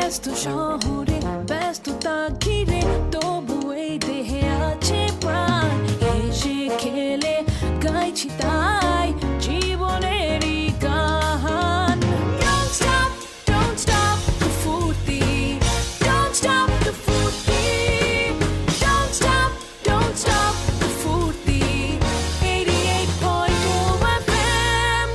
ব্যস্ত শহরে ব্যস্ততা ঘিরে তবু এই দেহে আছে প্রাণ হেসে খেলে গাইছি তাই জীবনেরই গান Don't stop the ফুর্তি Don't stop the ফুর্তি Don't stop the ফুর্তি 88.2 FM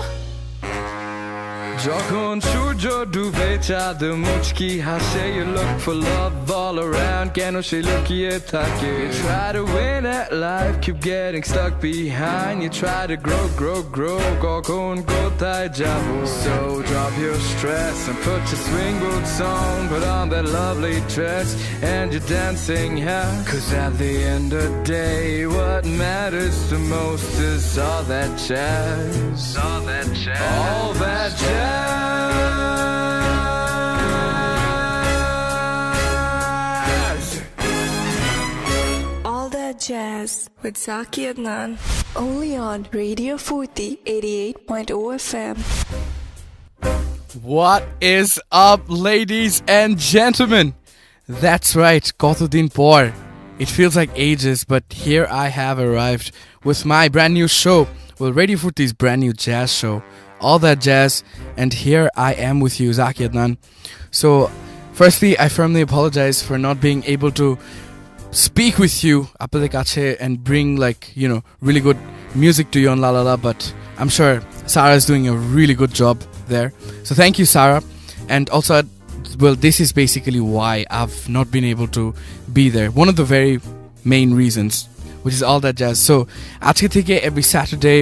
যখন সূর্য ডুবে চাঁদ মুচকি হাসে You look for love all around কেন সে লুকিয়ে থাকে You try to win at life keep getting stuck behind You try to grow কখন কোথায় যাবো So drop your stress and put your swing boots on Put on that lovely dress and you're dancing hell Cause at the end of the day what matters the most is all that jazz All that jazz All That Jazz with Zaki Adnan only on Radio Foorti 88.0 FM What is up, ladies and gentlemen? That's right, kotodin por. It feels like ages, but here I have arrived with my brand new show, well, Radio Foorti's brand new jazz show, All That Jazz, and here I am with you, Zaki Adnan. So, firstly, I firmly apologize for not being able to speak with you apade kache and bring really good music to you on La La La, but I'm sure Sarah's doing a really good job there. So thank you, Sarah. And also, well, this is basically why I've not been able to be there. One of the very main reasons, which is All That Jazz. So আজকে থেকে every Saturday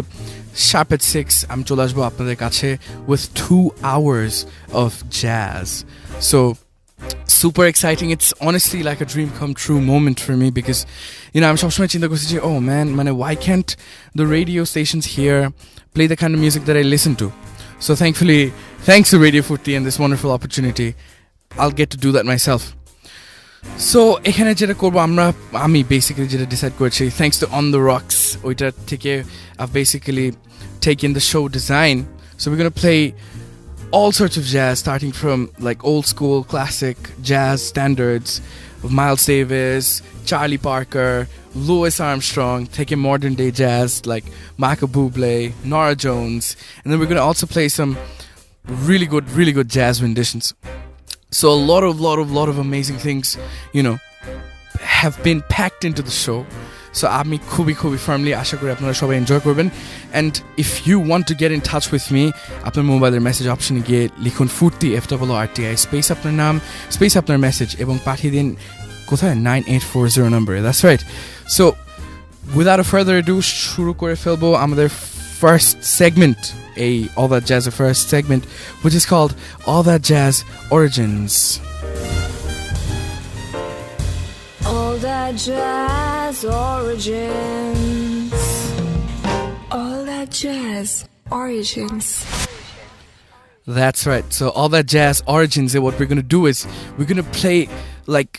sharp at 6 আমি চলে আসবো আপনাদের কাছে with 2 hours of jazz. So super exciting. It's honestly like a dream come true moment for me because I'm সবসময় চিন্তা করছি যে oh man why can't the radio stations here play the kind of music that I listen to? So thankfully, thanks to Radio Foorti and this wonderful opportunity, I'll get to do that myself. So এখানে যেটা করব আমি basically যেটা decide করেছি thanks to On The Rocks ওইটা থেকে I've basically taken the show design. So we're going to play all sorts of jazz, starting from like old school classic jazz standards of Miles Davis, Charlie Parker, Louis Armstrong, taking modern day jazz like Michael Buble, Norah Jones, and then we're going to also play some really good jazz renditions. So a lot of amazing things, have been packed into the show. So আমি খুবই firmly আশা করি আপনারা সবাই enjoy করবেন and if you want to get in touch with me আপনার মোবাইলের message অপশনে গিয়ে লিখুন ফুর্তি FRRTI স্পেস আপনার নাম স্পেস আপনার মেসেজ এবং পাঠিয়ে দিন কোথায় 9840 নম্বরে that's right. So without a further ado শুরু করে ফেলবো আমাদের first segment All That Jazz first segment which is called All That Jazz Origins. All That Jazz Origins All That Jazz Origins That's right. So All That Jazz Origins, what we're going to do is we're going to play like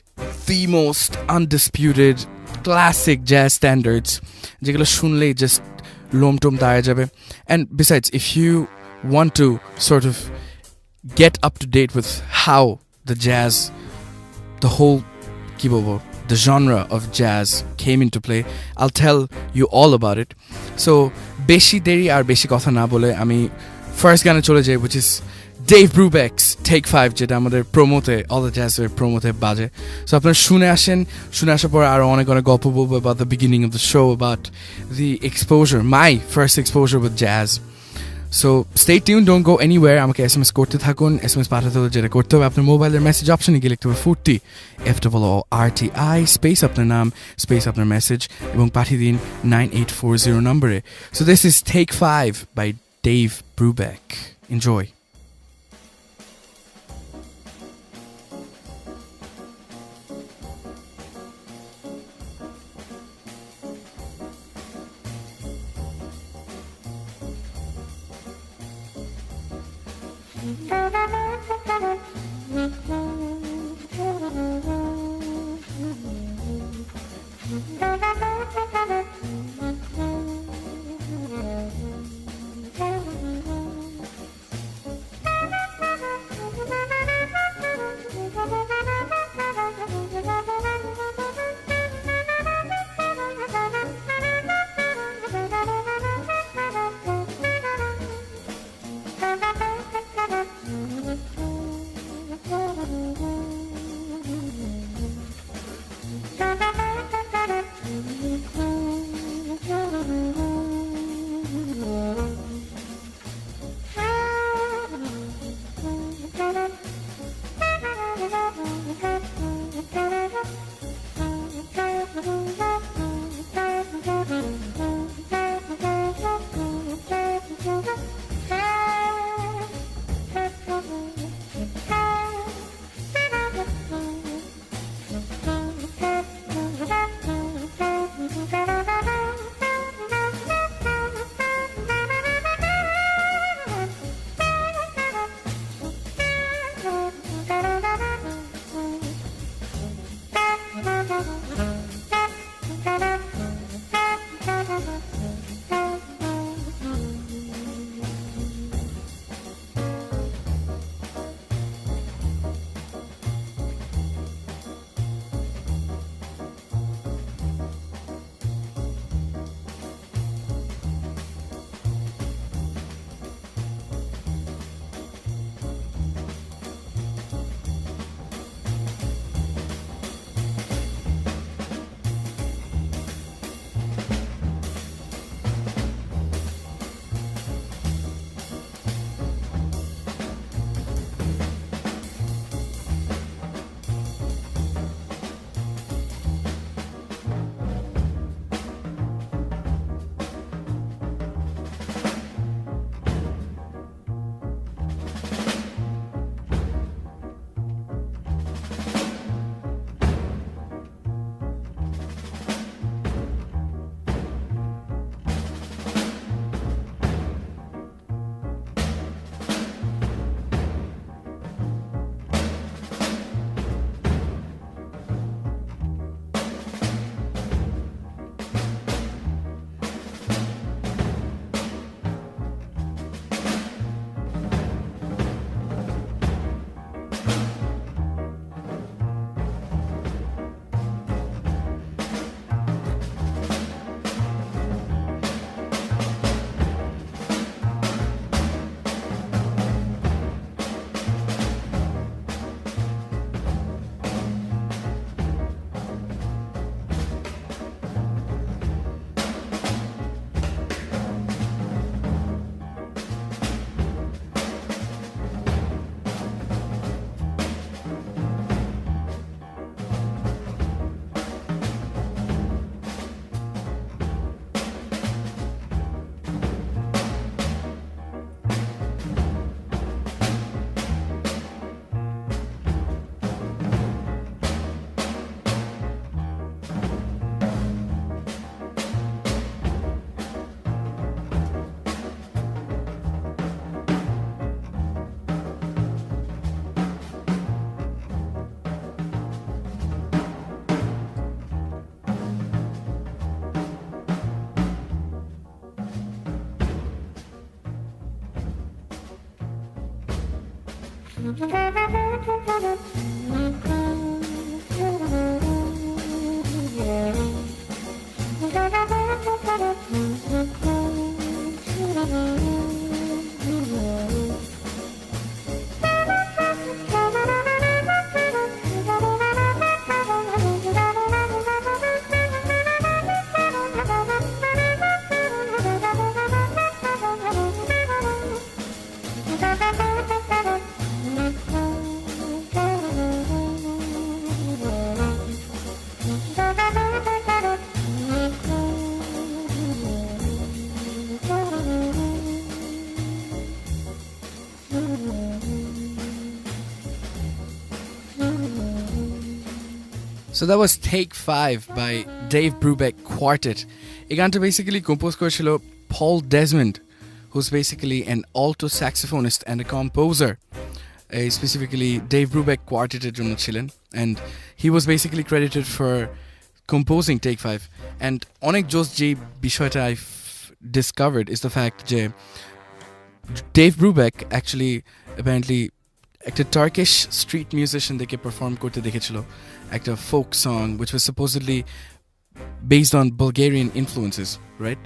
the most undisputed classic jazz standards যেগুলো শুনলেই just lom tom দাঁড়িয়ে যাবে. And besides, if you want to sort of get up to date with how the jazz, the whole the genre of jazz came into play, I'll tell you all about it. So beshi deri ar beshi kotha na bole ami first গানে চলে যাই, which is Dave Brubeck's Take 5 যেটা আমাদের প্রোমোতে All The Jazz এর প্রোমোতে বাজে. So আপনারা শুনে আসার পর আরো অনেক গল্প বলবো about the beginning of the show, about the exposure, my first exposure with jazz. So stay tuned, don't go anywhere. আমাকে SMS করতে থাকুন. SMS পাঠাতে হলে যেটা করতে হবে আপনার মোবাইলের মেসেজ অপশনে গিয়ে লিখতে হবে ফুর্তি FRRTI স্পেস আপনার নাম স্পেস আপনার মেসেজ এবং পাঠিয়ে দিন 9840 নম্বরে. So this is Take 5 by Dave Brubeck. Enjoy. So that was Take 5 by Dave Brubeck Quartet. এই গানটা basically compose করেছিল Paul Desmond, who's basically an alto saxophonist and a composer. Specifically Dave Brubeck Quartet এর জন্য ছিলেন, and he was basically credited for composing Take 5. And অনেক জোস যে বিষয়টা I've discovered is the fact যে Dave Brubeck actually apparently একটা Turkish street musician দেখে perform করতে দেখেছিল একটা folk song which was supposedly based on Bulgarian influences, right?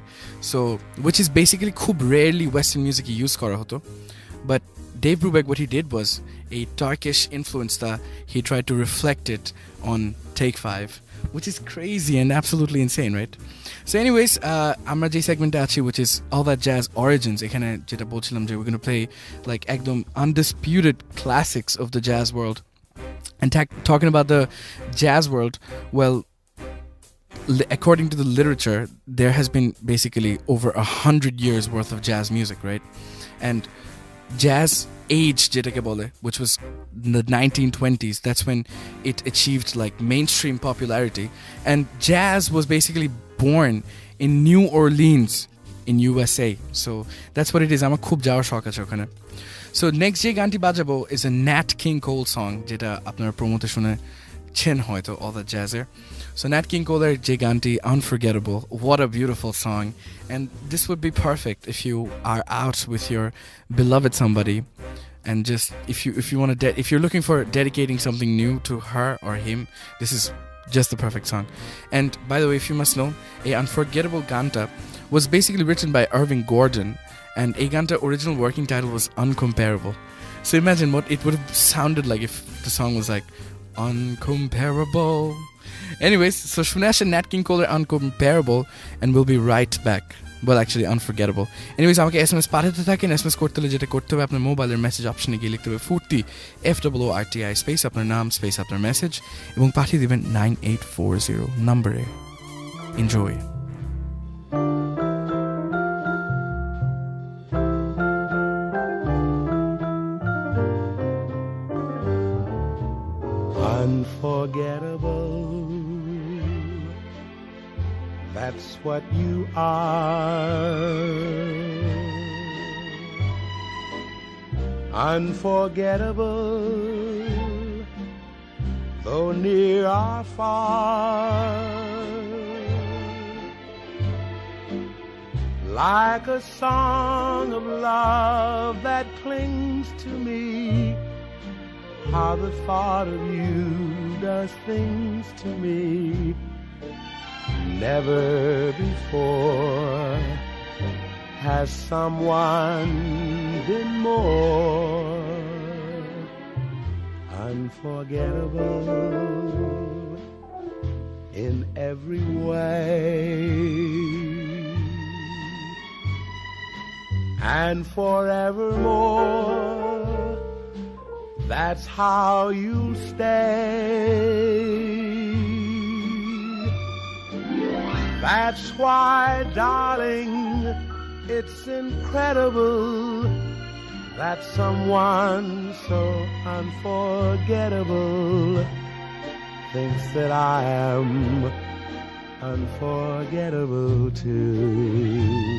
So which is basically খুব rarely Western music use করা হতো. But Dave Brubeck, what he did was a Turkish influence that he tried to reflect it on Take 5, which is crazy and absolutely insane, right? So anyways, আমরা যে সেগমেন্টে আছি, which is all that jazz origins, এখানে যেটা বলছিলাম যে we're going to play like একদম undisputed classics of the jazz world. And talking about the jazz world, well, according to the literature, there has been basically over 100 years worth of jazz music, right? And jazz age যেটাকে বলে, which was the 1920s, that's when it achieved like mainstream popularity. And jazz was basically born in New Orleans in USA. So that's what it is. আমার খুব যাওয়ার শখ আছে ওখানে. So next যে গানটি বাজাবো is a Nat King Cole song, যেটা আপনারা প্রমোতে শুনেছেন হয়তো, all that jazzer. So Nat King Cole যে গানটি Unforgettable, what a beautiful song. And this would be perfect if you are out with your beloved somebody, and just if you want to if you're looking for dedicating something new to her or him, this is just the perfect song. And by the way, if you must know, a Unforgettable ganta was basically written by Irving Gordon, and a ganta original working title was Uncomparable. So imagine what it would have sounded like if the song was like Uncomparable. Anyways, so শুনে আসেন Nat King Cole Uncomparable, and we'll be right back. Well, actually Unforgettable. Anyways, আমাকে SMS পাঠাতে থাকেন. SMS করতে হলে যেটা করতে হবে, আপনার মোবাইলের মেসেজ অপশনে গিয়ে লিখতে হবে Foorti, FOORTI স্পেস আপনার নাম স্পেস আপনার মেসেজ, এবং পাঠিয়ে দিবেন 9840 নম্বরে. Enjoy. Unforgettable, that's what you are. Unforgettable, though near or far. Like a song of love that clings to me, how the thought of you does things to me. Never before has someone been more unforgettable in every way. And forevermore, that's how you'll stay. That's why, darling, it's incredible that someone so unforgettable thinks that I am unforgettable too.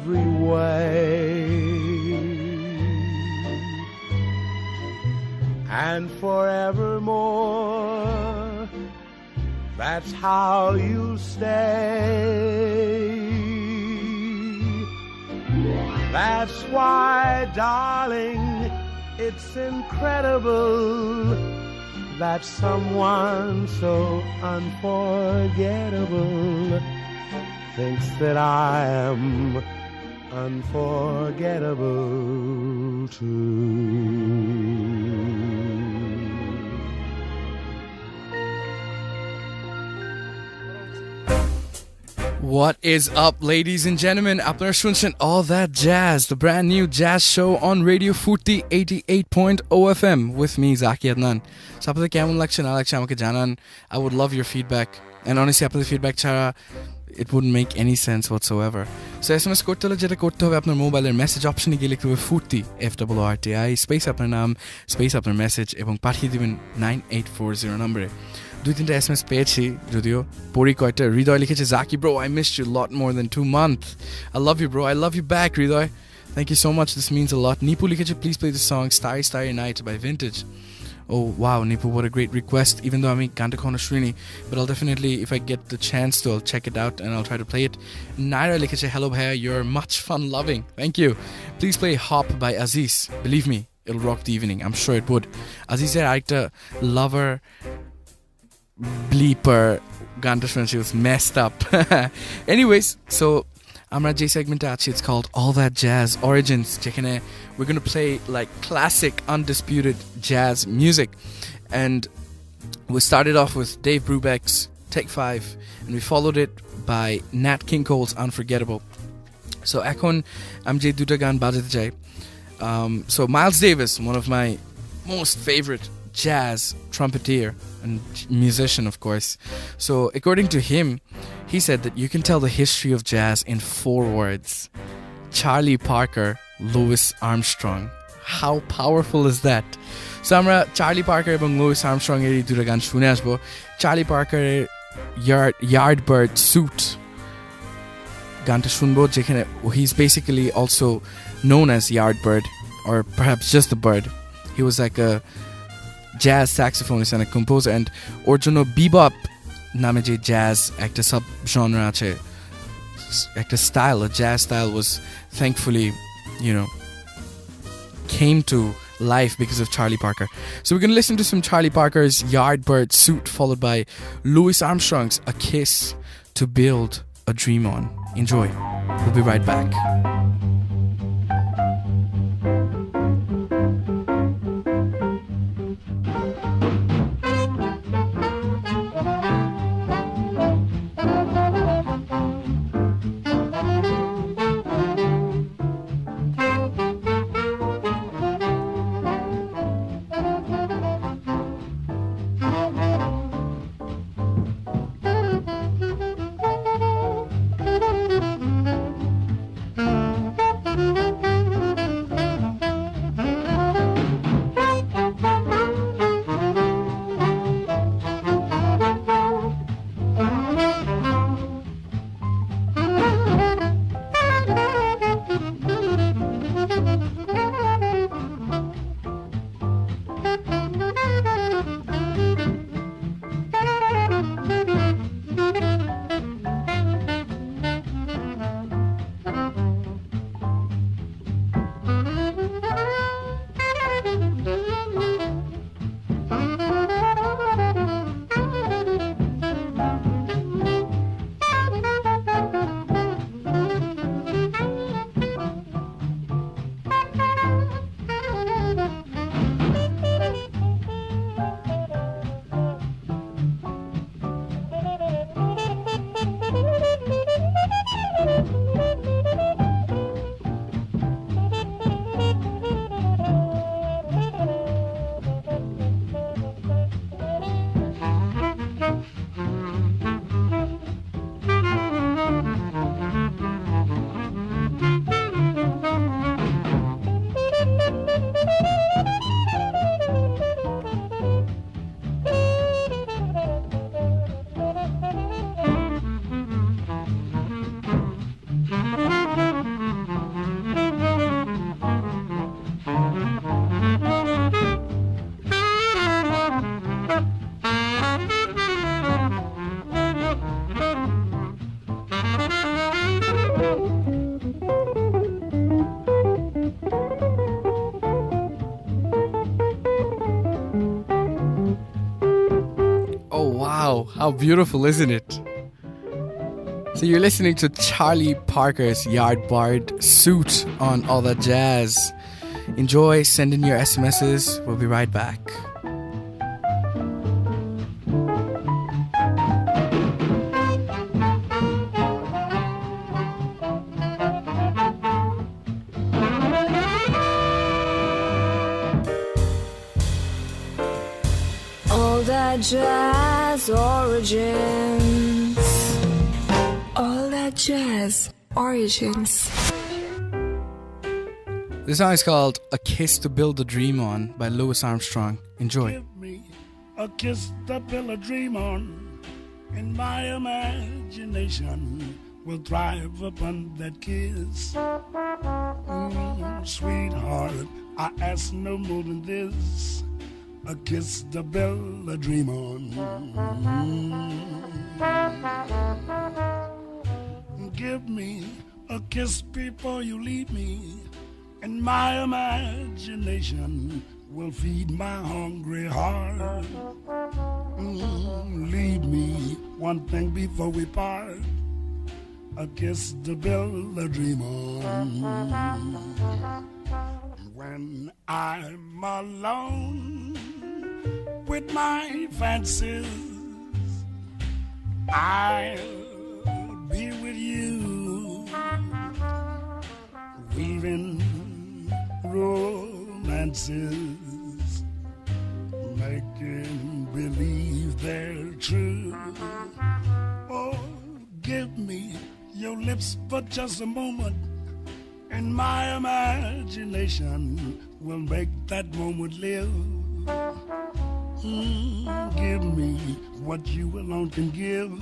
every way. And forevermore, that's how you stay. That's why, darling, it's incredible that someone so unforgettable thinks that I am unforgettable too. What is up, ladies and gentlemen? আপনারা শুনছেন All That Jazz, the brand new jazz show on Radio Foorti 88.0 FM with me, Zaki Adnan. So আপনাদের কেমন লাগছে না লাগছে আমাকে জানান. I would love your feedback. And honestly, আপনাদের feedback ছাড়া it wouldn't make any sense whatsoever. So SMS করতে হলে যেটা করতে হবে, আপনার মোবাইলের মেসেজ অপশনে গিয়ে লিখতে হবে ফুর্তি FOORTI স্পেস আপনার নাম স্পেস আপনার মেসেজ এবং পাঠিয়ে দিবেন 9840 নম্বরে. 2-3টা SMS পেয়েছি, যদিও পড়ি কয়টা. হৃদয় লিখেছে, Zaki bro, I missed you a lot more than 2 months. I love you bro, I love you back Hridoy. Thank you so much, this means a lot. Nipu লিখেছে, please play the song Starry Starry Night by Vintage. Oh wow, Nipu, what a great request. Even though আমি গানটা কখনো শুনিনি, but I'll definitely, if I get the chance to, I'll check it out and I'll try to play it. Naira লিখেছে, hello bhaiya, you're much fun loving. Thank you. Please play Hop by Aziz. Believe me, it'll rock the evening. I'm sure it would. Azizের আরেকটা lover bleeper গানটা শুনে, she was messed up. Anyways, so আমরা যে সেগমেন্টে আছি, it's called All That Jazz Origins, যেখানে we're going to play like classic undisputed jazz music. And we started off with Dave Brubeck's Take 5 and we followed it by Nat King Cole's Unforgettable. So এখন আমি যে দুটো গান বাজাতে চাই, so Miles Davis, one of my most favorite jazz trumpeter and musician, of course. So according to him, he said that you can tell the history of jazz in 4 words: Charlie Parker, Louis Armstrong. How powerful is that? So আমরা Charlie Parker এবং Louis Armstrong এর দুটো গান শুনে আসবো. Charlie Parker এর Yardbird Suit গানটা শুনবো, যেখানে he's basically also known as Yardbird, or perhaps just the bird. He was like a jazz saxophonist and a composer, and ওর জন্য bebop নামে যে jazz একটা sub genre আছে, একটা style, a jazz style was thankfully, you know, came to life because of Charlie Parker. So we're going to listen to some Charlie Parker's Yardbird Suit, followed by Louis Armstrong's A Kiss to Build a Dream On. Enjoy. We'll be right back. How beautiful, isn't it? So you're listening to Charlie Parker's Yardbird Suit on All That Jazz. Enjoy, send in your SMSs. We'll be right back. All that jazz origins. All that jazz origins. This song is called A Kiss to Build a Dream On by Louis Armstrong. Enjoy. Give me a kiss to build a dream on, and my imagination will thrive upon that kiss. Sweetheart, I ask no more than this. A kiss to build a dream on. Give me a kiss before you leave me, and my imagination will feed my hungry heart. Leave me one thing before we part. A kiss to build a dream on. When I'm alone with my fancies, I'll be with you, weaving romances, making believe they're true. Oh, give me your lips for just a moment, and my imagination will make that moment live. Give me what you alone can give.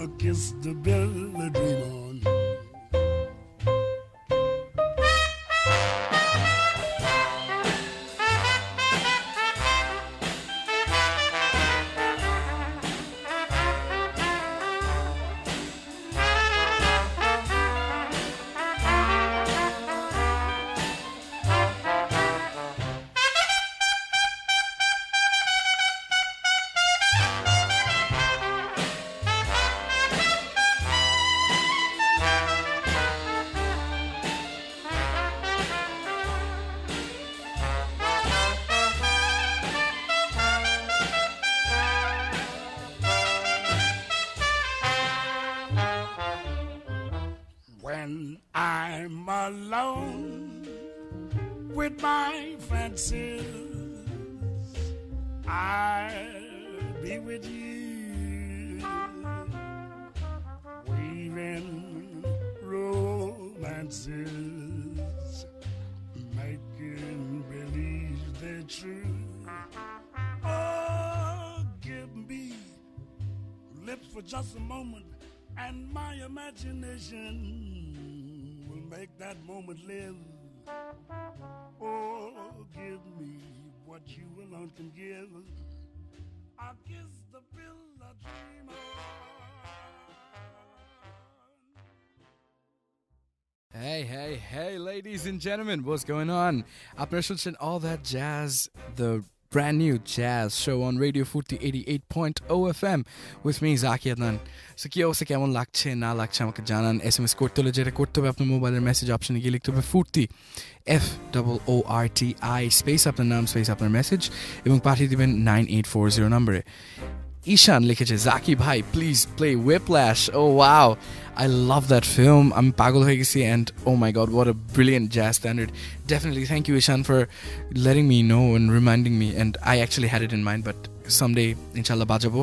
A kiss to build a dream on. When I'm alone with my fancies, I'll be with you, weaving romances, making believe they're true. Oh, give me lips for just a moment, and my imagination will make that moment live. Oh, give me what you alone can give. I'll kiss the bill I dream on. Hey, ladies and gentlemen, what's going on? আপনারা শুনছেন All That Jazz, the brand new jazz show on Radio Foorti 88.0 FM with me, Zaki Adnan. So কি অবস্থা, কেমন লাগছে না লাগছে আমাকে জানান। SMS করতে হলে যেটা করতে হবে, আপনার মোবাইলের মেসেজ অপশনে গিয়ে লিখতে হবে ফুর্তি, FOORTI, স্পেস আপনার নাম, স্পেস আপনার মেসেজ, এবং পাঠিয়ে দিবেন 9840 নম্বরে। ঈশান লিখেছে, জাকি ভাই please play Whiplash. Oh wow, I love that film. আমি পাগল হয়ে গেছি, and oh my god, what a brilliant jazz standard. Definitely thank you Ishan for letting me know and reminding me, and I actually had it in mind, but someday inshallah bajabo,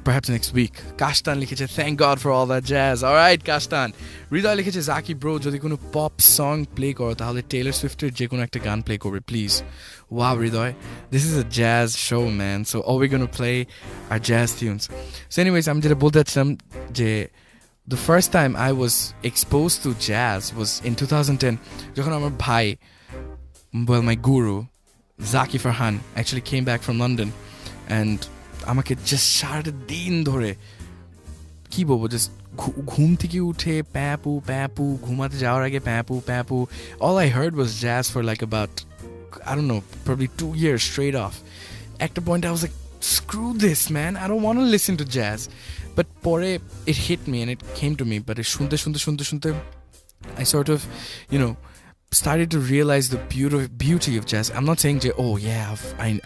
perhaps next week. Kashtan লিখেছে, thank god for all that jazz. Alright Kashtan. হৃদয় লিখেছে, Zaki bro যদি কোনো pop song play করো তাহলে Taylor সুইফটের যে কোনো একটা গান প্লে করবে please. Wow Hriday, this is a jazz show man, so all we're gonna play are jazz tunes. So anyways, আমি যেটা বলতে চাচ্ছিলাম যে the first time I was exposed to jazz was in 2010 যখন আমার ভাই, well my guru Zaki Farhan actually came back from London, and আমাকে just সারাটা দিন ধরে কি বলবো, just ঘুম থেকে উঠে প্যাপু প্যাপু, ঘুমাতে যাওয়ার আগে Pappu Pappu, all I heard was jazz for like about, I don't know, probably 2 years straight off. At the point I was like, screw this, man. I don't want to listen to jazz. But pore, it hit me and it came to me. But shunte, I sort of, started to realize the beauty of jazz. I'm not saying, oh yeah,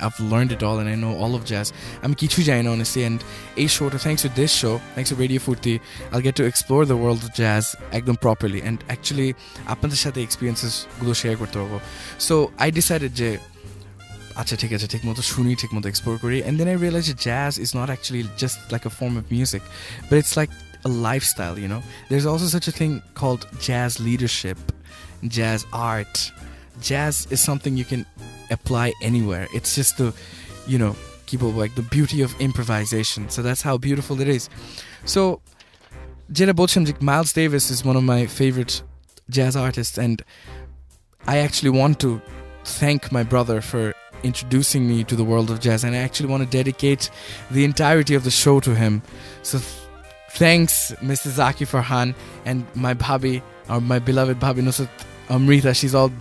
I've learned it all and I know all of jazz. I'm kichu jaina honestly, and a show, thanks to this show, thanks to Radio Foorti, I'll get to explore the world of jazz ekdom properly and actually আপনাদের সাথে experiences গুলো share করতে পারবো. So I decided আচ্ছা ঠিক আছে, ঠিকমতো শুনি, ঠিকমতো explore করি, and then I realized that jazz is not actually just like a form of music, but it's like a lifestyle, There's also such a thing called jazz leadership, jazz art. Jazz is something you can apply anywhere. It's just the, like the beauty of improvisation. So that's how beautiful it is. So, Jeda Bolchamjik, Miles Davis is one of my favorite jazz artists, and I actually want to thank my brother for introducing me to the world of jazz, and I actually want to dedicate the entirety of the show to him. So thanks, Mr. Zaki Farhan, and my bhabhi, or my beloved bhabhi Nusrat Amrita.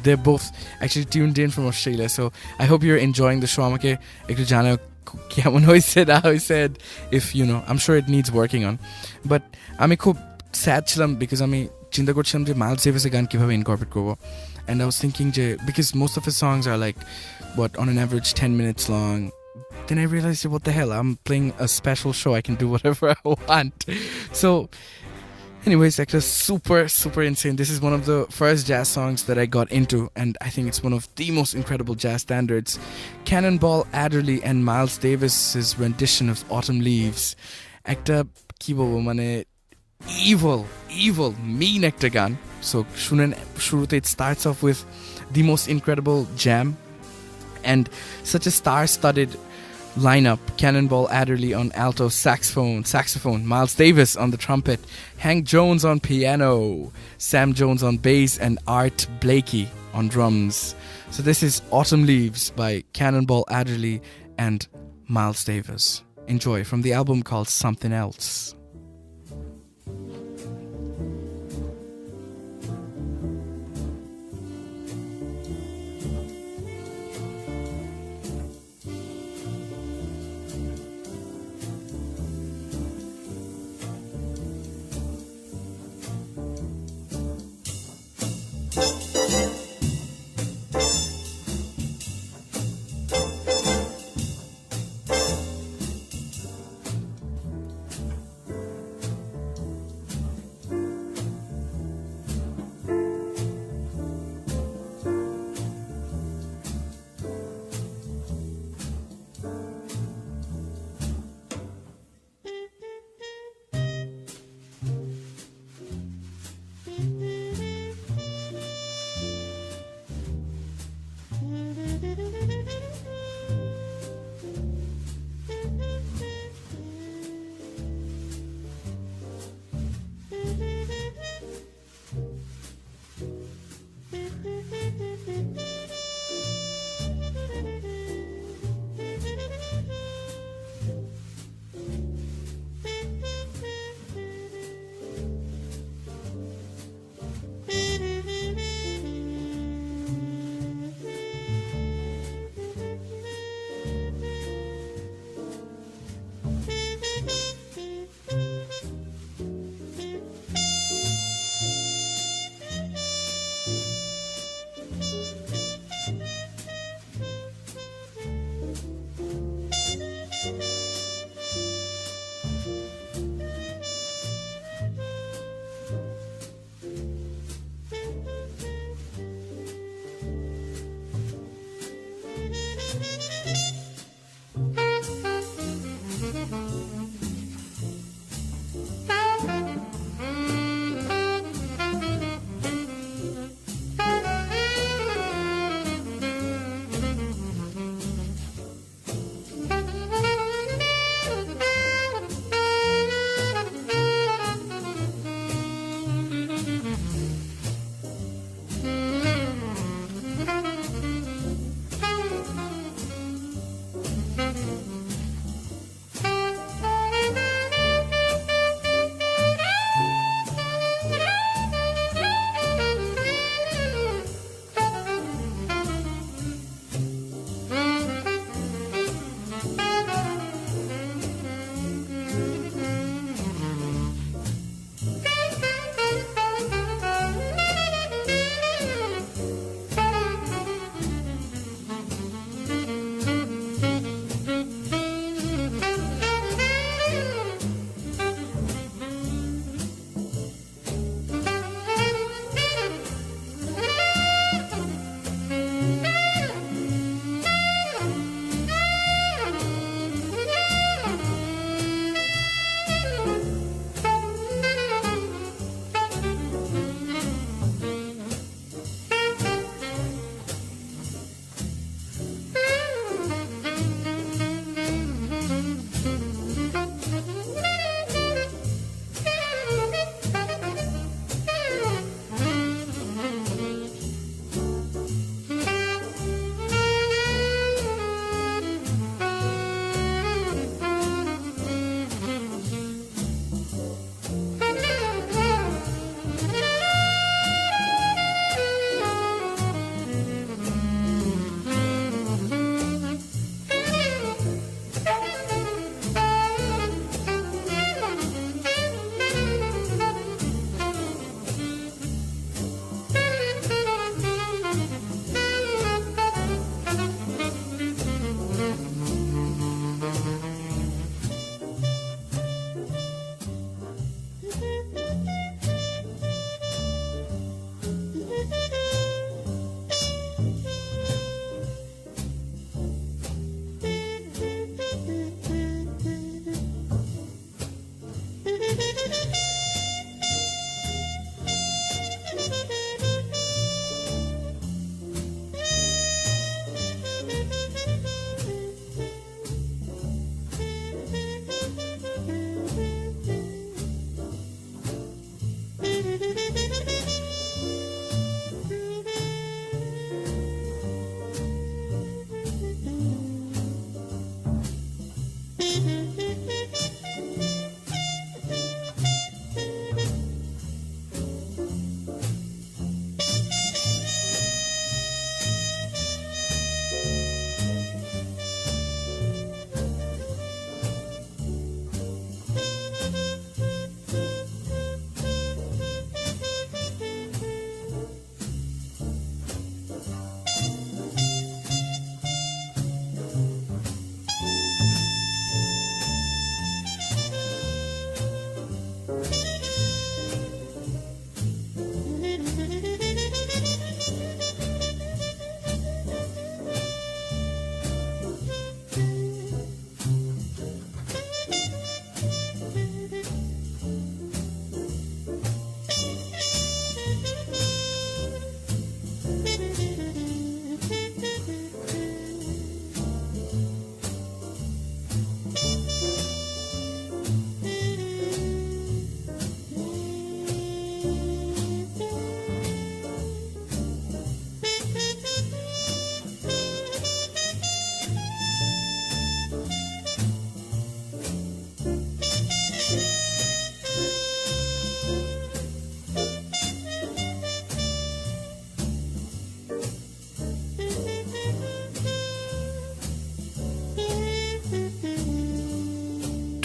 They're both actually tuned in from Australia. So I hope you're enjoying the show. Amake ekটু জানাও কেমন হইছে না হইছে, if I'm sure it needs working on. But আমি খুব sad ছিলাম because আমি চিন্তা করছিলাম যে মাইলস ডেভিসের গান কিভাবে ইনকর্পোরেট করব, and I was thinking because most of his songs are like on an average 10 minutes long. Then I realized, what the hell, I'm playing a special show, I can do whatever I want. So anyways, that was super, super insane. This is one of the first jazz songs that I got into, and I think it's one of the most incredible jazz standards. Cannonball, Adderly, and Miles Davis's rendition of Autumn Leaves. Ekta ki bolbo mane evil, mean ekta gan. So shunen shurute it starts off with the most incredible jam and such a star-studded lineup. Cannonball Adderly on alto saxophone, Miles Davis on the trumpet, Hank Jones on piano, Sam Jones on bass, and Art Blakey on drums. So this is Autumn Leaves by Cannonball Adderly and Miles Davis. Enjoy from the album called Something Else.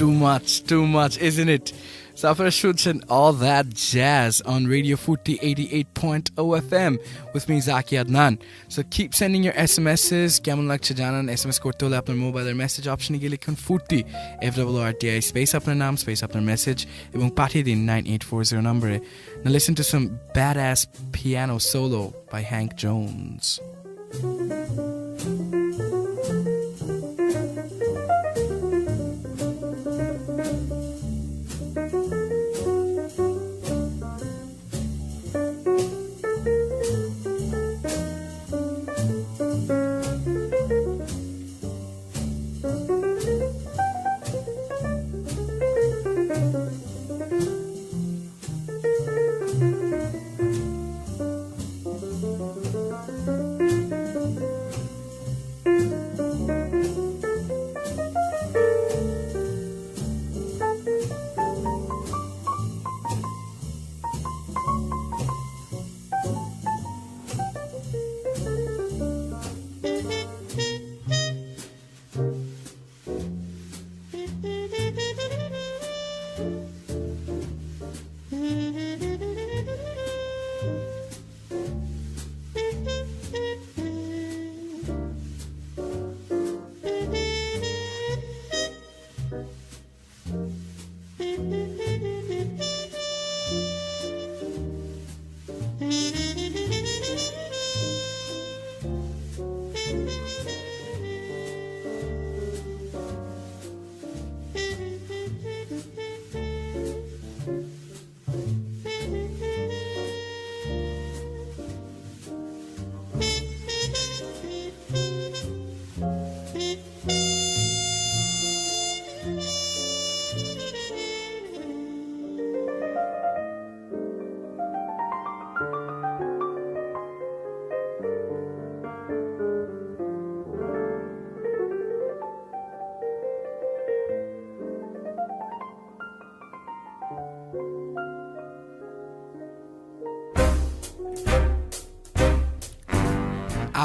too much, isn't it? So আপনারা শুনছেন All That Jazz on Radio Foorti 88.0 FM with me Zaki Adnan. So keep sending your SMSs. কেমন লাগছে জানান. SMS করতে হলে আপনার মোবাইলের message অপশনে গিয়ে লিখুন Foorti FOORTI স্পেস আপনার নাম স্পেস আপনার মেসেজ এবং পাঠিয়ে দিন 9840 নম্বরে. Now listen to some badass piano solo by Hank Jones.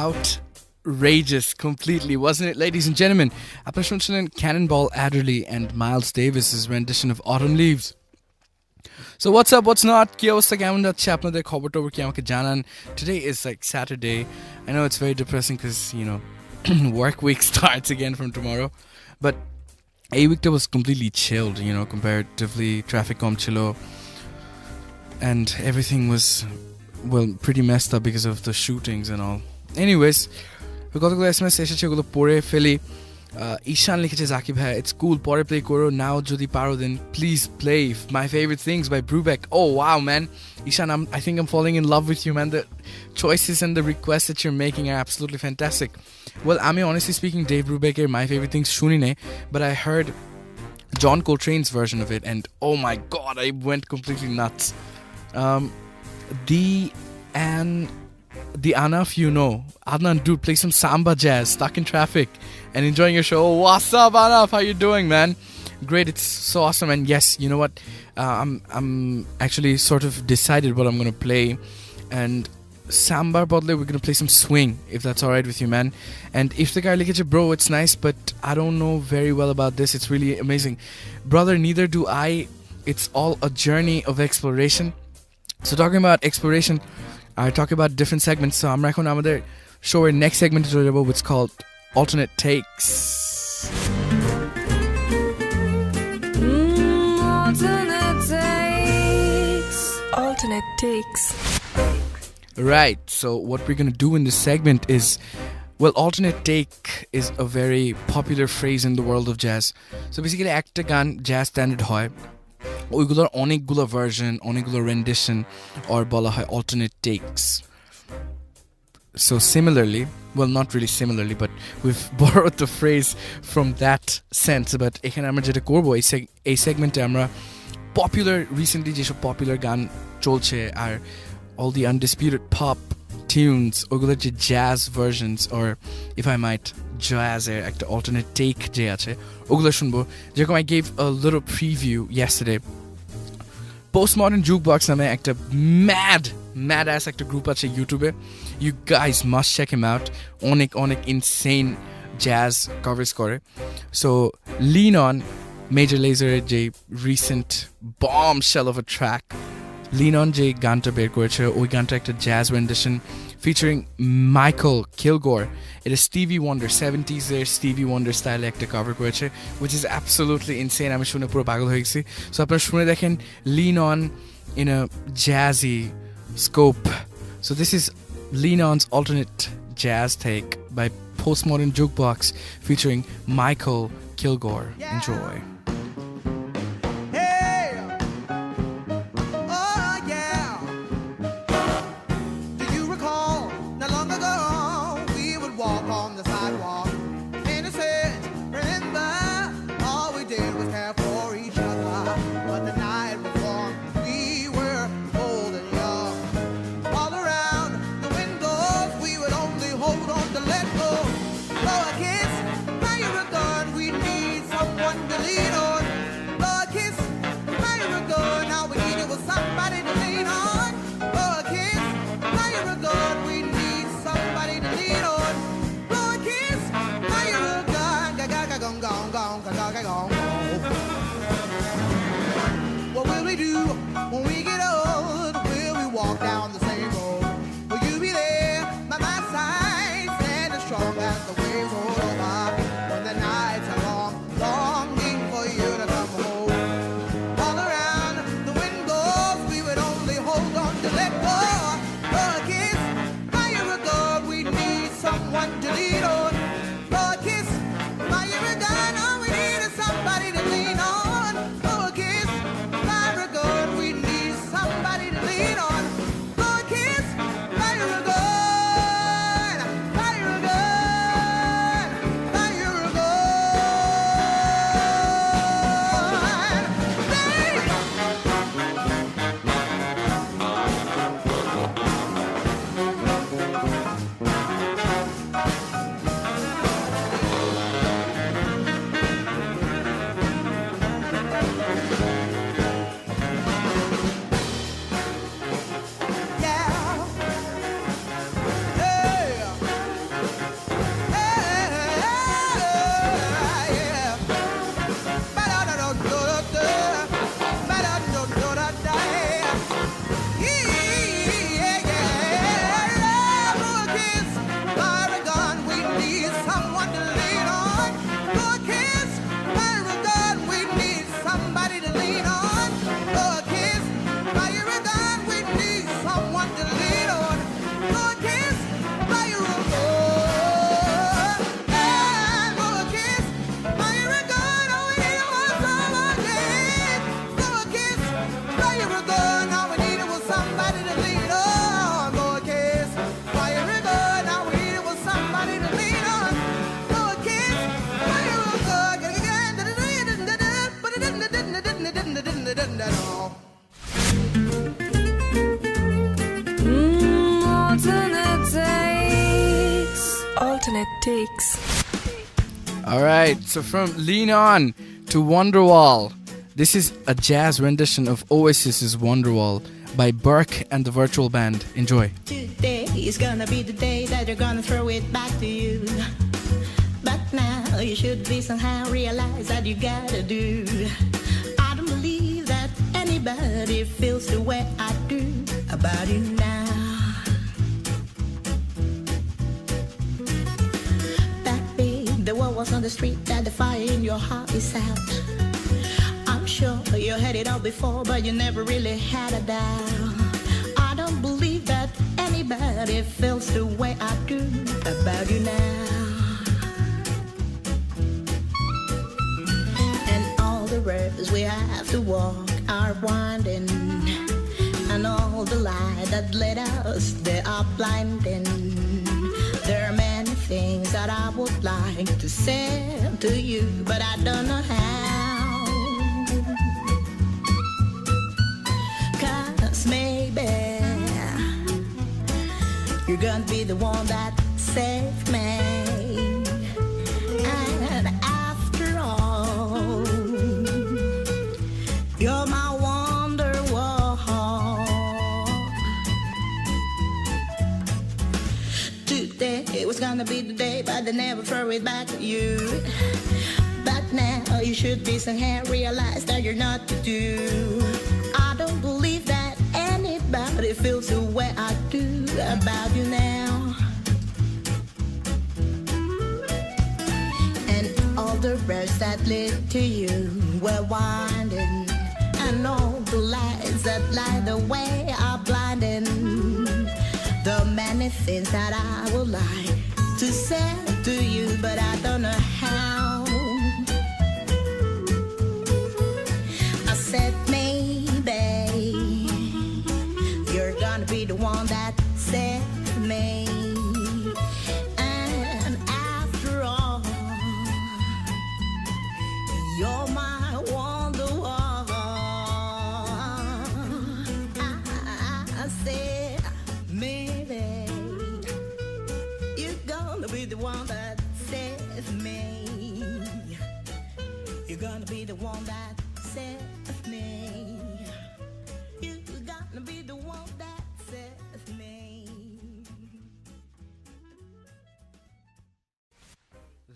Outrageous completely, wasn't it, ladies and gentlemen? আপনারা শুনছিলেন Cannonball, Adderly and Miles Davis's rendition of Autumn Leaves. So what's up, what's not? কি অবস্থা, কেমন যাচ্ছে আপনাদের, খবর টবর কি আমাকে জানান. Today is like Saturday. I know it's very depressing because, you know, work week starts again from tomorrow. But a week was completely chilled, you know, comparatively. Traffic কম ছিল. And everything was, well, pretty messed up because of the shootings and all. Anyways, কতগুলো SMS এসেছে, ওগুলো পড়ে ফেলি. ঈশান লিখেছে, জাকি ভাই it's cool, পরে play করো, নাও যদি পারো then please play My Favorite Things by Brubeck. Oh wow, man. Ishan, I think I'm falling in love with you, man. The choices and the requests that you're making are absolutely fantastic. Well, I mean, honestly speaking, Dave Brubecker My Favorite Things shuni ne, but I heard John Coltrane's version of it and oh my god, I went completely nuts. The Anaf, you know, Adnan, dude, play some samba jazz, stuck in traffic and enjoying your show. What's up, Anaf? How you doing, man? Great, it's so awesome. And yes, you know what, I'm actually sort of decided what I'm gonna play, and samba bodle we're gonna play some swing, if that's all right with you, man. And if the guy like it, bro, it's nice, but I don't know very well about this. It's really amazing, brother. Neither do I. It's all a journey of exploration. So talking about exploration, I talk about different segments. So I'm এখন আমাদের show next segment is available, which is called Alternate Takes. Alternate takes. Right. So what we're gonna do in this segment is, well, alternate take is a very popular phrase in the world of jazz. So basically, একটা গান jazz standard হয়, ওইগুলোর অনেকগুলো version, অনেকগুলো rendition, or বলা হয় alternate takes. So similarly, well, not really similarly, but we've borrowed the phrase from that sense. But এখানে আমরা যেটা করবো, এই সেগমেন্টে আমরা recently যেসব popular গান চলছে আর all the undisputed pop tunes, ওগুলোর যে jazz versions, or if I might, jazz-এর একটা alternate take যে আছে, ওগুলো শুনবো. যেরকম I gave a little preview yesterday. Postmodern Jukebox নামে একটা mad ass একটা গ্রুপ আছে ইউটিউবে. You guys must check him out. অনেক insane jazz covers করে. So lean on Major Lazer je recent bombshell of a track Lean On je ganta ber koreche oi ganta ekta jazz rendition featuring Michael Kilgore. It is Stevie Wonder 70s there Stevie Wonder style ekta cover koreche which is absolutely insane. Ami shune puro pagal hoye gechi. So apnara shune dekhen Lean On in a jazzy scope. So this is Lean On's alternate jazz take by Postmodern Jukebox featuring Michael Kilgore. Enjoy. Alternate takes. Alright, so from Lean On to Wonderwall, this is a jazz rendition of Oasis's Wonderwall by Berk and the Virtual Band. Enjoy. Today is gonna be the day that you're gonna throw it back to you. But now you should be somehow realize that you gotta do. I don't believe that anybody feels the way I do about you now. That big, the word was on the street that the fire in your heart is out. I'm sure you had it all before, but you never really had a doubt. I don't believe that anybody feels the way I do about you now. And all the roads we have to walk are winding, and all the light that led us, they are blinding. There are many things that I would like to say to you, but I don't know how. 'Cause maybe you're gonna be the one that saved me. And after all, you're my Wonderwall. Today was gonna be the day, but I never throw it back to you. But now. You should be somehow realize that you're not to do. I don't believe that anybody feels the way I do about you now. And all the roads that lead to you were winding, and all the lights that light the way are blinding. The many things that I would like to say to you, but I don't know how. I said maybe you're gonna be the one that saved me. And after all, you're my Wonderwall. I said maybe you're gonna be the one that saves me. You're gonna be the one that saves me. You're gonna be the one that saves me.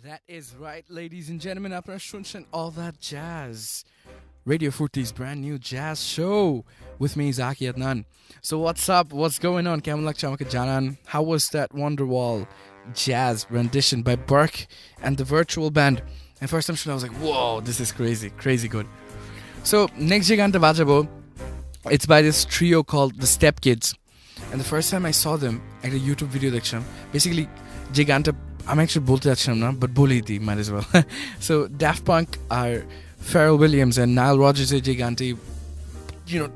That is right, ladies and gentlemen. Apna shunchen all that jazz. Radio Foorti's brand new jazz show with me, Zaki Adnan. So what's up? What's going on? Kemal Lakchamaka Janan. How was that Wonderwall jazz rendition by Berk and the virtual band? And first time I was like, whoa, this is crazy, crazy good. So next Giganta Bajabo, it's by this trio called the Stepkids. And the first time I saw them at a YouTube video section, basically Giganta, I'm actually bolte acham na, but boli thi, might as well. So Daft Punk are Pharrell Williams and Nile Rodgers Gigante,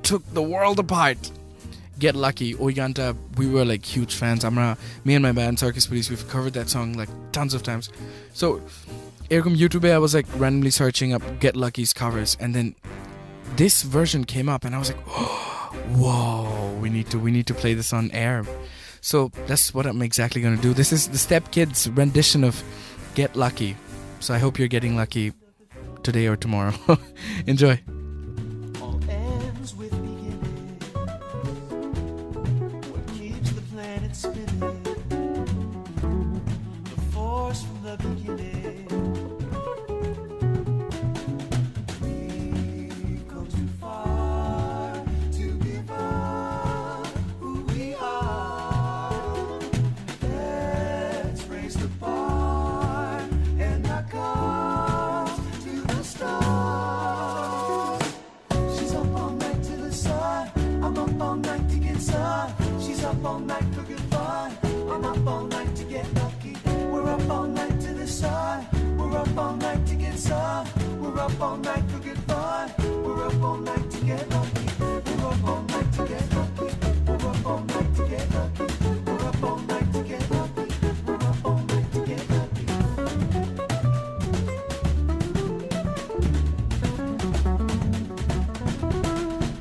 took the world apart. Get Lucky, Oiganta, we were like huge fans. Me and my band Circus Police, we've covered that song like tons of times. So Ergum YouTube, I was like randomly searching up Get Lucky's covers, and then this version came up, and I was like, oh, whoa, we need to play this on air. So that's what I'm exactly gonna do. This is the Stepkids rendition of Get Lucky. So I hope you're getting lucky today or tomorrow. Enjoy. All ends with beginning. What keeps the planet spinning? The force from the beginning. We've come too far to give up who we are. Let's raise the bar and knock off to the stars. She's up all night to the sun. I'm up all night to get sun. She's up all night for good fun. I'm up all night to get lucky. We're up all night to the sun. We're up all night to get sun. We're up all night for good fun. We're up all night to get lucky. We're up all night to get lucky. We're up all night to get lucky. We're up all night to get lucky. We're up all night to get lucky.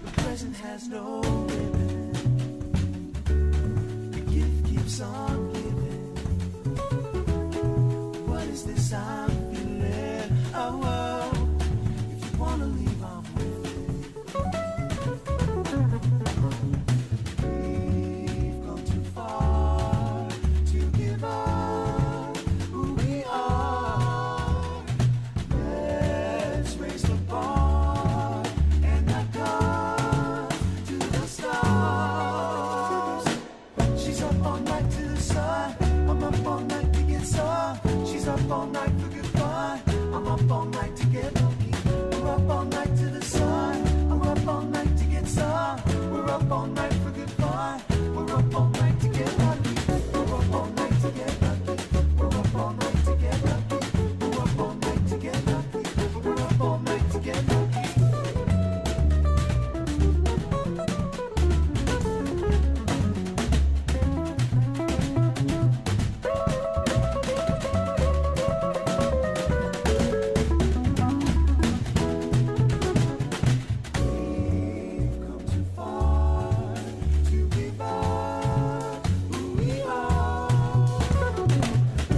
The present has no limit. The gift keeps on giving. What is this I'm feeling? Oh, if you wanna leave, I'm with it. We've gone too far to give up who we are. Let's raise the bar and knock off to the stars. She's up all night to the sun. I'm up all night to get sun. She's up all night for good fun. I'm up all night to get lucky. We're up all night to the sun. I'm up all night to get sun. We're up all night for good fun. We're up all night to get lucky. We're up all night to get lucky. We're up all night to get lucky. We're up all night to get lucky. We're up all night to get lucky. We've come too far to give up who we are.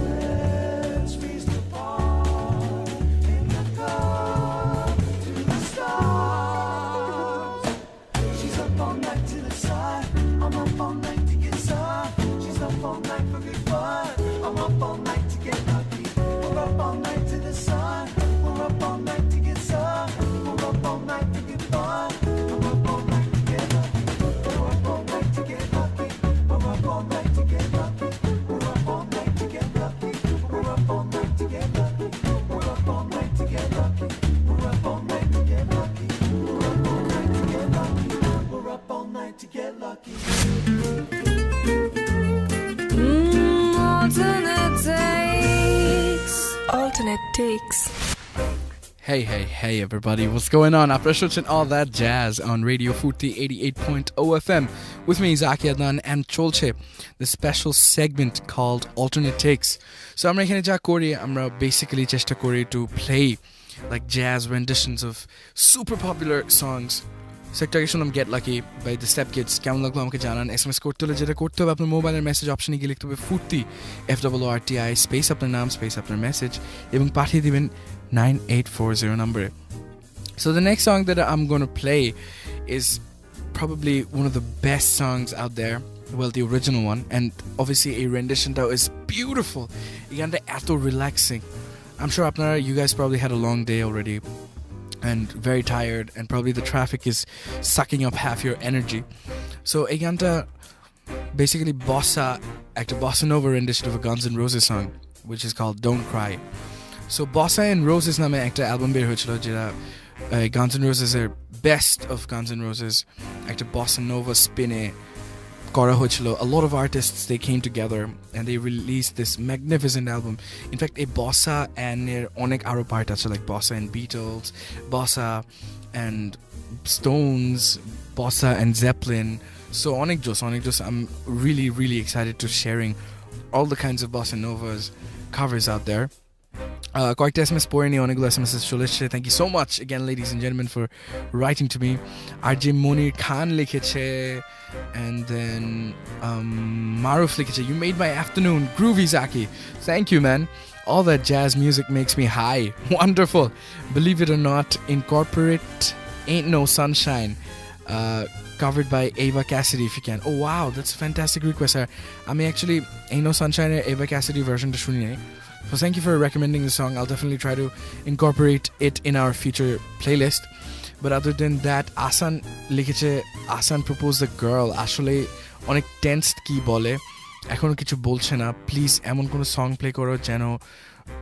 Let's raise the bar and knock off to the stars. She's up all night to the sun. I'm up all night to get sun. She's up all night for good fun. I'm up all night to get lucky. We're up all night to the sun. We're up Alternate takes. Hey everybody, what's going on? After shooting all that jazz on Radio Foorti 88.0 FM with me, Zaki Adnan, and Cholche, the special segment called Alternate Takes. So I'm basically chesta kori to play like jazz renditions of super popular songs. So একটা শুনলাম Get Lucky by the Stepkids. কেমন লাগলো আমাকে জানান। SMS করতে হলে যেটা করতে হবে আপনার মোবাইলের মেসেজ অপশনে গিয়ে লিখতে হবে ফুর্তি FOORTI স্পেস আপনার নাম স্পেস আপনার মেসেজ এবং পাঠিয়ে দিবেন 9840 number. So the next song that I'm going to play is probably one of the best songs out there. Well, the original one, and obviously a rendition that is beautiful. Again, eto relaxing. I'm sure you guys probably had a long day already and very tired, and probably the traffic is sucking up half your energy. So again, basically Bossa Nova rendition of a Guns N' Roses song, which is called Don't Cry. So Bossa and Roses name একটা album বের হয়েছিল যেটা Guns N' Roses এর best of Guns N' Roses একটা Bossa Nova spin-এ করা হয়েছিল. A lot of artists, they came together and they released this magnificent album. In fact, a Bossa and এর অনেক আরো পার্ট আছে, like Bossa and Beatles, Bossa and Stones, Bossa and Zeppelin. So অনেক জোস. I'm really excited to sharing all the kinds of Bossa Novas covers out there. কয়েকটা SMS পড়ে নিয়ে অনেকগুলো SMS চলে এসেছে. Thank you so much again, ladies and gentlemen, for writing to me. RJ Monir Khan লিখেছে, and then Maruf লিখেছে, you made my afternoon groovy, Zaki. Thank you, man. All that jazz music makes me high. Wonderful. Believe it or not, Incorporate Ain't No Sunshine, covered by Ava Cassidy, if you can. Oh wow, that's a fantastic request, sir. Actually Ain't No Sunshine Ava Cassidy version to শুনি নাই. So thank you for recommending the song. I'll definitely try to incorporate it in our future playlist. But other than that, Asan proposed a girl. Ashole onek tensed ki bole. Ekhono kichu bolche na. Please emon kono song play koro jeno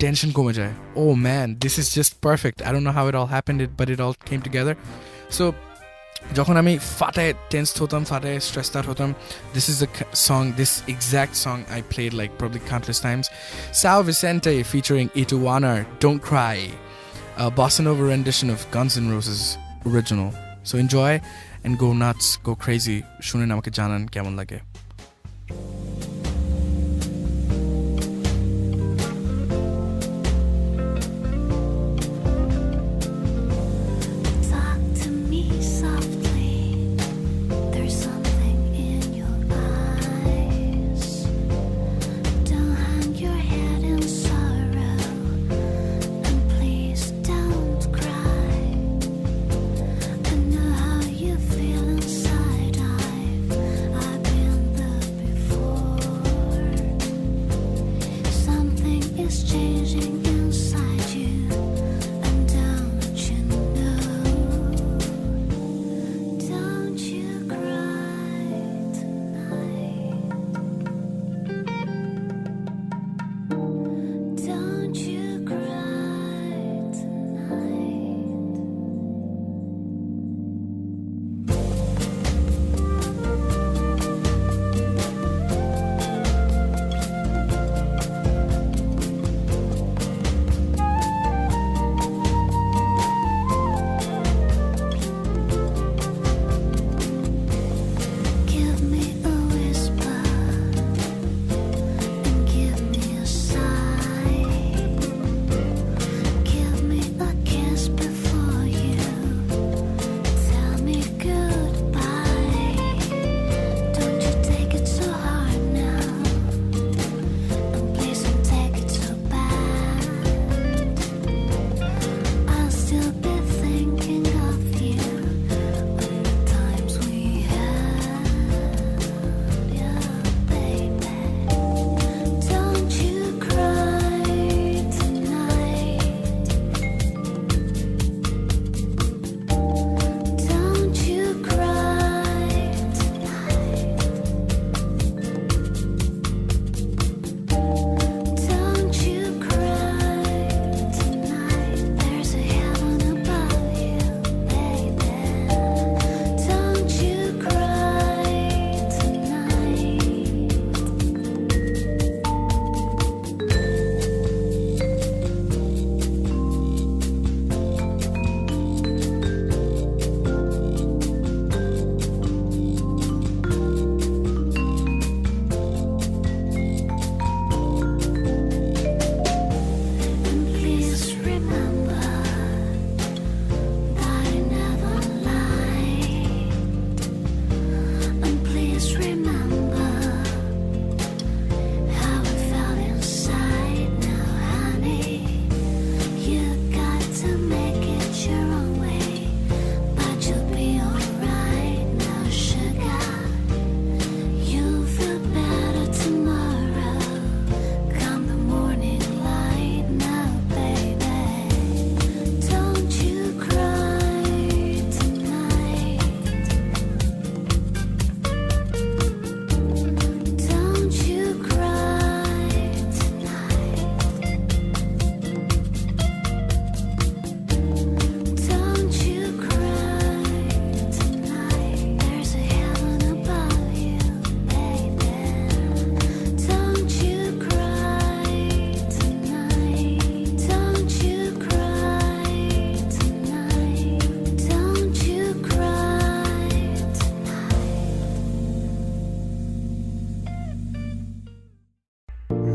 tension kome jay. Oh man, this is just perfect. I don't know how it all happened, but it all came together. So যখন আমি ফাটায় tensed হতাম, ফাটায় stressed out হতাম, this exact song I played like probably countless times. Sal Vicente featuring Ituanar, Don't Cry, a Bossa Nova rendition of Guns N' Roses original. So enjoy and go nuts, go crazy. শুনে আমাকে জানান কেমন লাগে.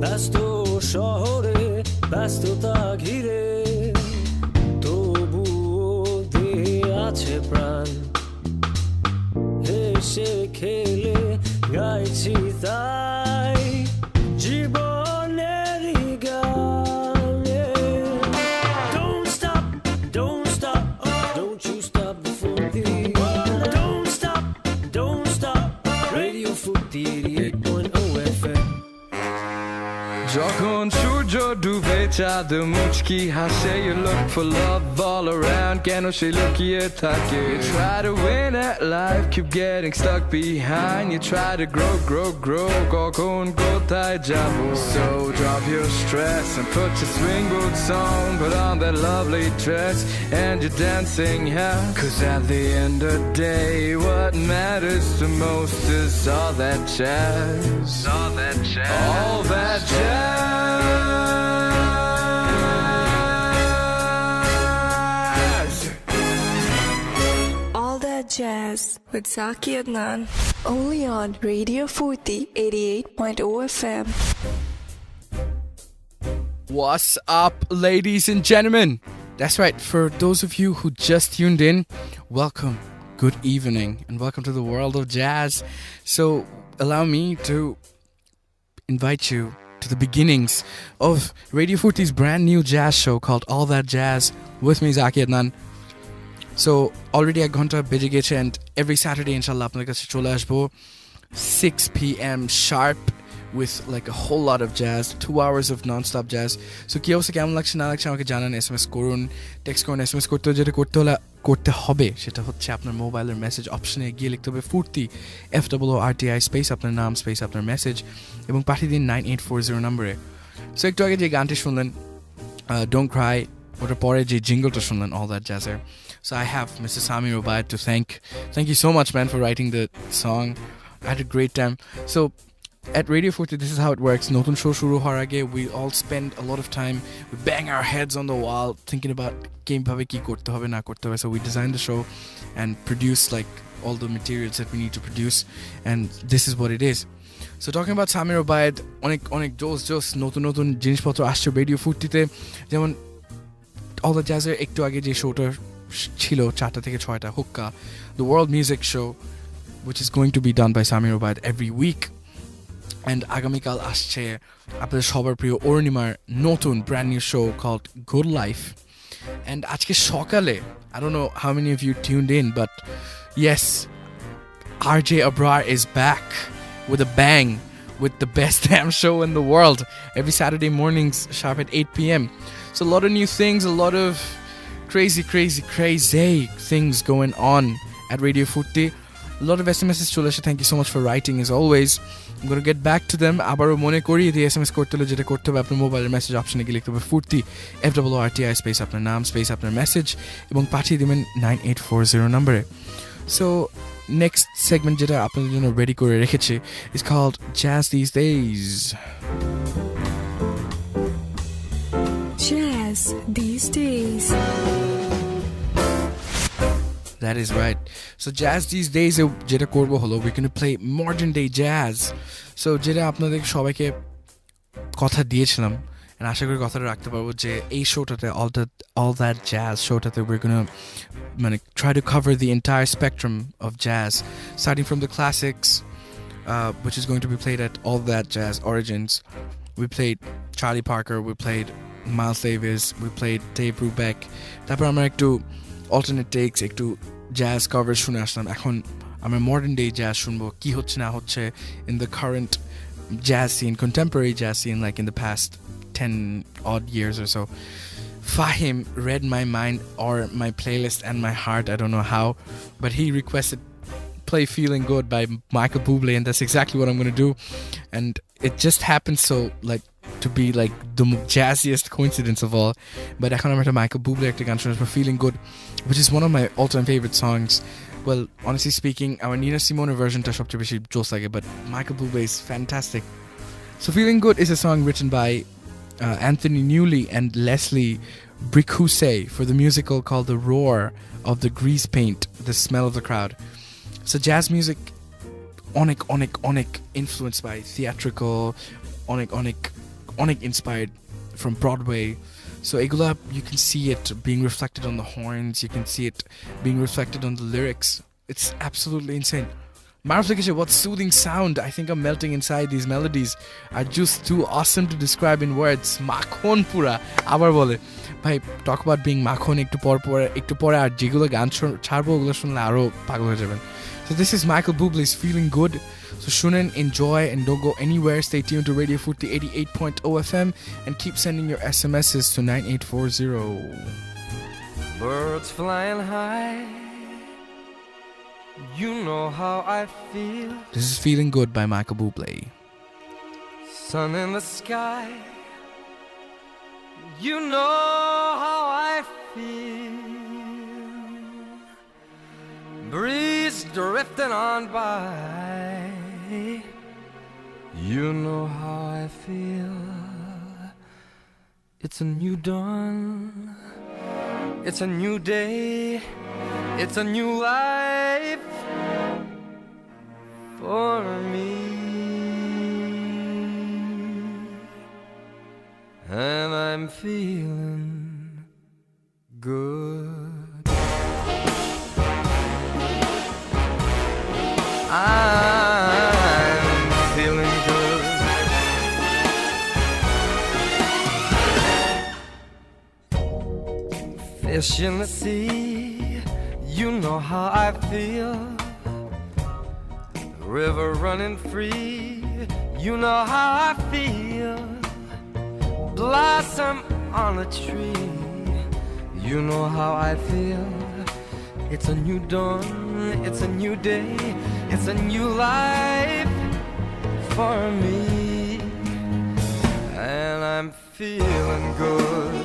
ব্যস্ত শহরে ব্যস্ততা ঘিরে তবুও দেহে আছে প্রাণ হেসে খেলে গাইছি তাই জীবনেরই গানে Don't stop, don't stop, don't you stop before the Don't stop, Radio Foorti 88.0 FM যখন সূর্য ডুবে চাঁদ মুচকি হাসে You look for love all around কেন সে লুকিয়ে থাকে You try to win at life keep getting stuck behind You try to grow কখন কোথায় যাবো So drop your stress and put your swing boots on Put on that lovely dress and you're dancing hell Cause at the end of the day what matters the most is all that jazz All that jazz All That Jazz with Zaki Adnan. Only on Radio Foorti 88.0 FM. What's up, ladies and gentlemen? That's right, for those of you who just tuned in, welcome, good evening, and welcome to the world of jazz. So, allow me to invite you to the beginnings of Radio Foorti's brand new jazz show called All That Jazz with me, Zaki Adnan. So, already a ghonta beje geche and every Saturday, inshallah, apnar kache chole ashbo 6 p.m. sharp with like a whole lot of jazz, 2 hours of non-stop jazz. So, ki obostha kemon lagche na lagche amake janan, SMS korun, text korun, SMS korte hole jeta korte hobe seta hocche apnar mobile message option e giye likhte hobe Foorti FOORTI space apnar naam space apnar message ebong pathiye din 9840 নম্বরে. So, ekটু age je ganti shunlen Don't Cry otar pore je jingle ta shunlen All That Jazz er. So I have Mr. Samir Obaid to thank you so much, man, for writing the song. I had a great time. So at Radio Foorti, this is how it works. Notun show shuru hor age, we all spend a lot of time, we bang our heads on the wall thinking about game bhabe ki korte hobe na korte hobe. So we design the show and produce like all the materials that we need to produce, and this is what it is. So talking about Samir Obaid, onek jos notun jinishpotro ashche Radio Foorti te, jemon All That Jazz er ekটু age je showta ছিল 4টা থেকে 6টা hookah the world music show which is going to be done by Samir Obaid every week and আগামীকাল আসছে আপনাদের সবার প্রিয় অরুণিমার নতুন brand new show called Good Life and আজকে সকালে I don't know how many of you tuned in but yes RJ Abrar is back with a bang with the best damn show in the world every Saturday mornings sharp at 8 p.m. So a lot of new things, a lot of crazy things going on at Radio Foorti. A lot of SMSs chole ashe. Thank you so much for writing as always. I'm going to get back to them. Abaro mone kori the SMS korte hole jeta korte hobe apnar mobile message option e gile likhte hobe Foorti FOORTI space apnar naam space apnar message ebong pathiye diben 9840 নম্বরে. So next segment jeta apnader jonno ready kore rekhechi is called Jazz These Days. Jazz These Days. That is right. So Jazz These Days jeta korbo holo we're going to play modern day jazz. So jeta apnader shobaike kotha diyechilam and asha kori kothata rakhte parbo je ei showtate all that jazz showtate we're going to try to cover the entire spectrum of jazz starting from the classics which is going to be played at All That Jazz Origins. We played Charlie Parker, we played Miles Davis, we played Dave Brubeck. তারপর আমরা একটু alternate takes একটু jazz covers শুনে আসলাম এখন আমরা modern day jazz শুনবো কি হচ্ছে না হচ্ছে in the current jazz scene, contemporary jazz scene like in the past 10 odd years or so. Fahim read my mind or my playlist and my heart, I don't know how, but he requested play Feeling Good by Michael Buble and that's exactly what I'm going to do and it just happened so like to be like the jazziest coincidence of all but ekhon amra Michael Buble ekta gan shunasbo Feeling Good which is one of my all-time favorite songs. Well, honestly speaking our Nina Simone version ta sobche beshi jos lage but Michael Buble is fantastic. So Feeling Good is a song written by Anthony Newley and Leslie Bricusse for the musical called The Roar of the Grease Paint, The Smell of the Crowd. So jazz music onek influenced by theatrical, onek অনেক inspired from Broadway. So এগুলা, you can see it being reflected on the horns, you can see it being reflected on the lyrics. It's absolutely insane. Marvelous, what soothing sound. I think I'm melting inside. These melodies are just too awesome to describe in words. Makhon pura. Abar bole. Bhai, talk about being makhon ekটু পরে আর যেগুলো গান ছাড়বো ওগুলো শুনলে আরো পাগল হয়ে যাবেন. So this is Michael Buble's Feeling Good. So shunen, enjoy, and don't go anywhere. Stay tuned to Radio Foorti 88.0 FM and keep sending your SMSs to 9840. Birds flying high, you know how I feel. This is Feeling Good by Michael Buble. Sun in the sky, you know how I feel. Breeze drifting on by, you know how I feel. It's a new dawn, it's a new day, it's a new life for me. And I'm feeling good. I'm feeling good. Fish in the sea, you know how I feel. River running free, you know how I feel. Blossom on a tree, you know how I feel. It's a new dawn, it's a new day, it's a new life for me. And I'm feeling good.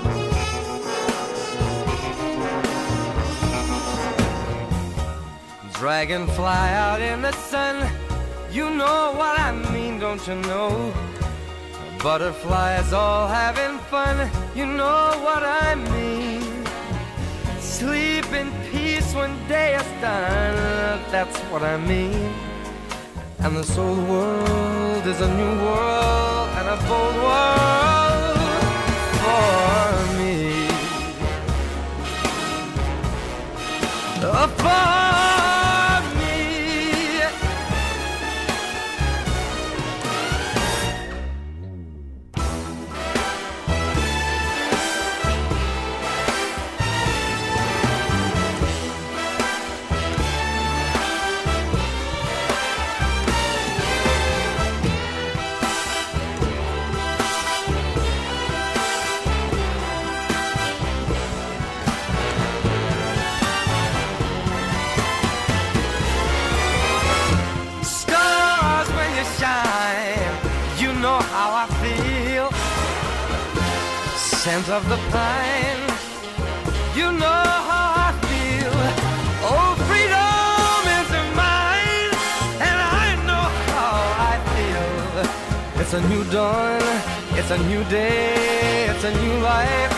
Dragonfly out in the sun, you know what I mean, don't you know? Butterflies all having fun, you know what I mean. Sleep in peace when day is done, that's what I mean. And this old world is a new world and a bold world for me. For me. Scent of the pine, you know how I feel. Oh, freedom is mine, and I know how I feel. It's a new dawn, it's a new day, it's a new life.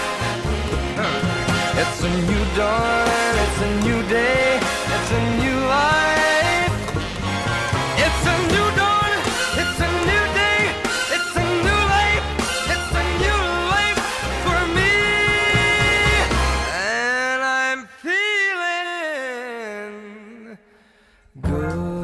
It's a new dawn, it's a new day, it's a new life. It's a new dawn, it's a new day, it's a new life. It's a new life for me, and I'm feeling good.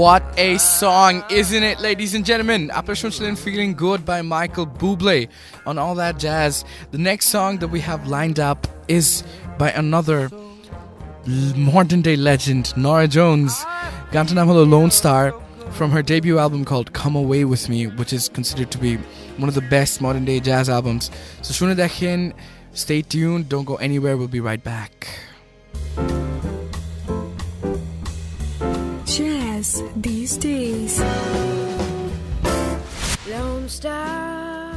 What a song, isn't it, ladies and gentlemen? আপনারা শুনছিলেন Feeling Good by Michael Buble on All That Jazz. The next song that we have lined up is by another modern day legend, Norah Jones. গানটার নাম হলো Lonestar, from her debut album called Come Away With Me, which is considered to be one of the best modern day jazz albums. So শুনে দেখেন, stay tuned, don't go anywhere, we'll be right back. Jazz these days. Lone Star,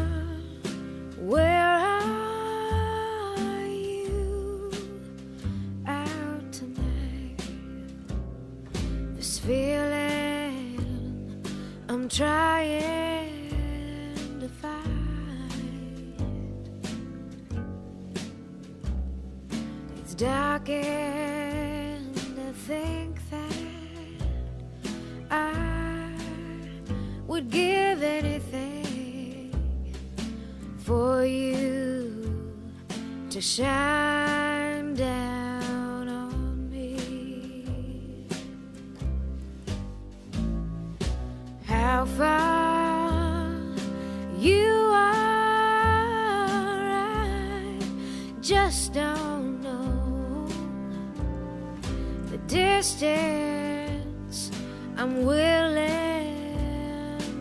where are you out tonight? This feeling I'm trying to find. It's dark and I think that I would give anything for you to shine down on me. How far you are, I just don't know. The distance I'm willing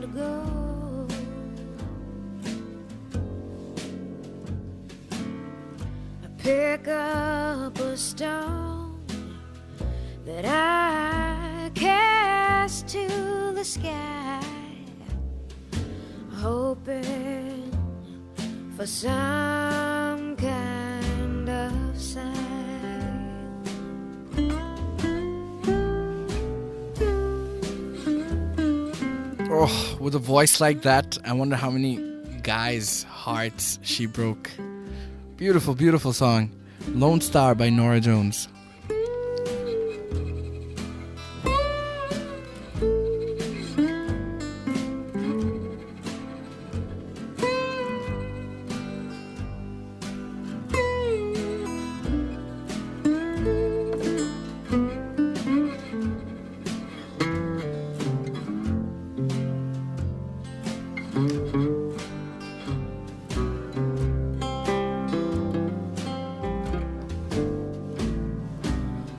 to go. I pick up a stone that I cast to the sky, hoping for some kind of sign. Oh, with a voice like that, I wonder how many guys' hearts she broke. Beautiful, beautiful song. Lonestar by Norah Jones.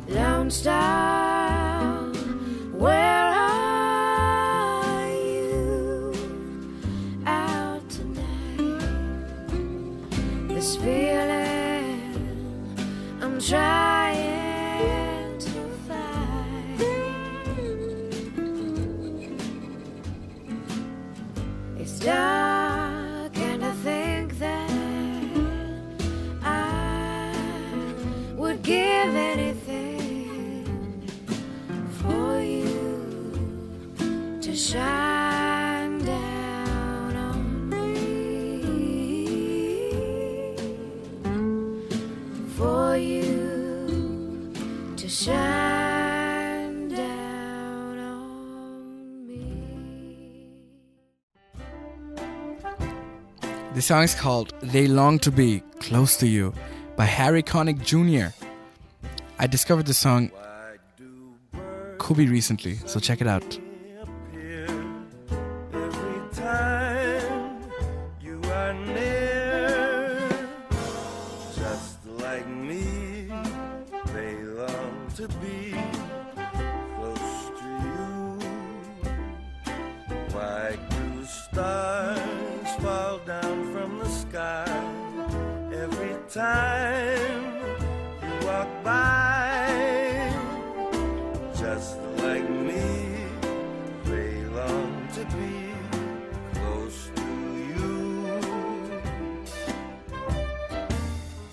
Lonestar, where are you out tonight? This feeling I'm trying to find. It's dark and I think that I would give anything for you to shine down on me, for you to shine down on me. The song is called They Long to Be Close to You by Harry Connick Jr. I discovered the song Kubi recently, so check it out. Every time you are near, just like me, they long to be close to you. Why do stars fall down from the sky every time you walk by? Just like me, they long to be close to you.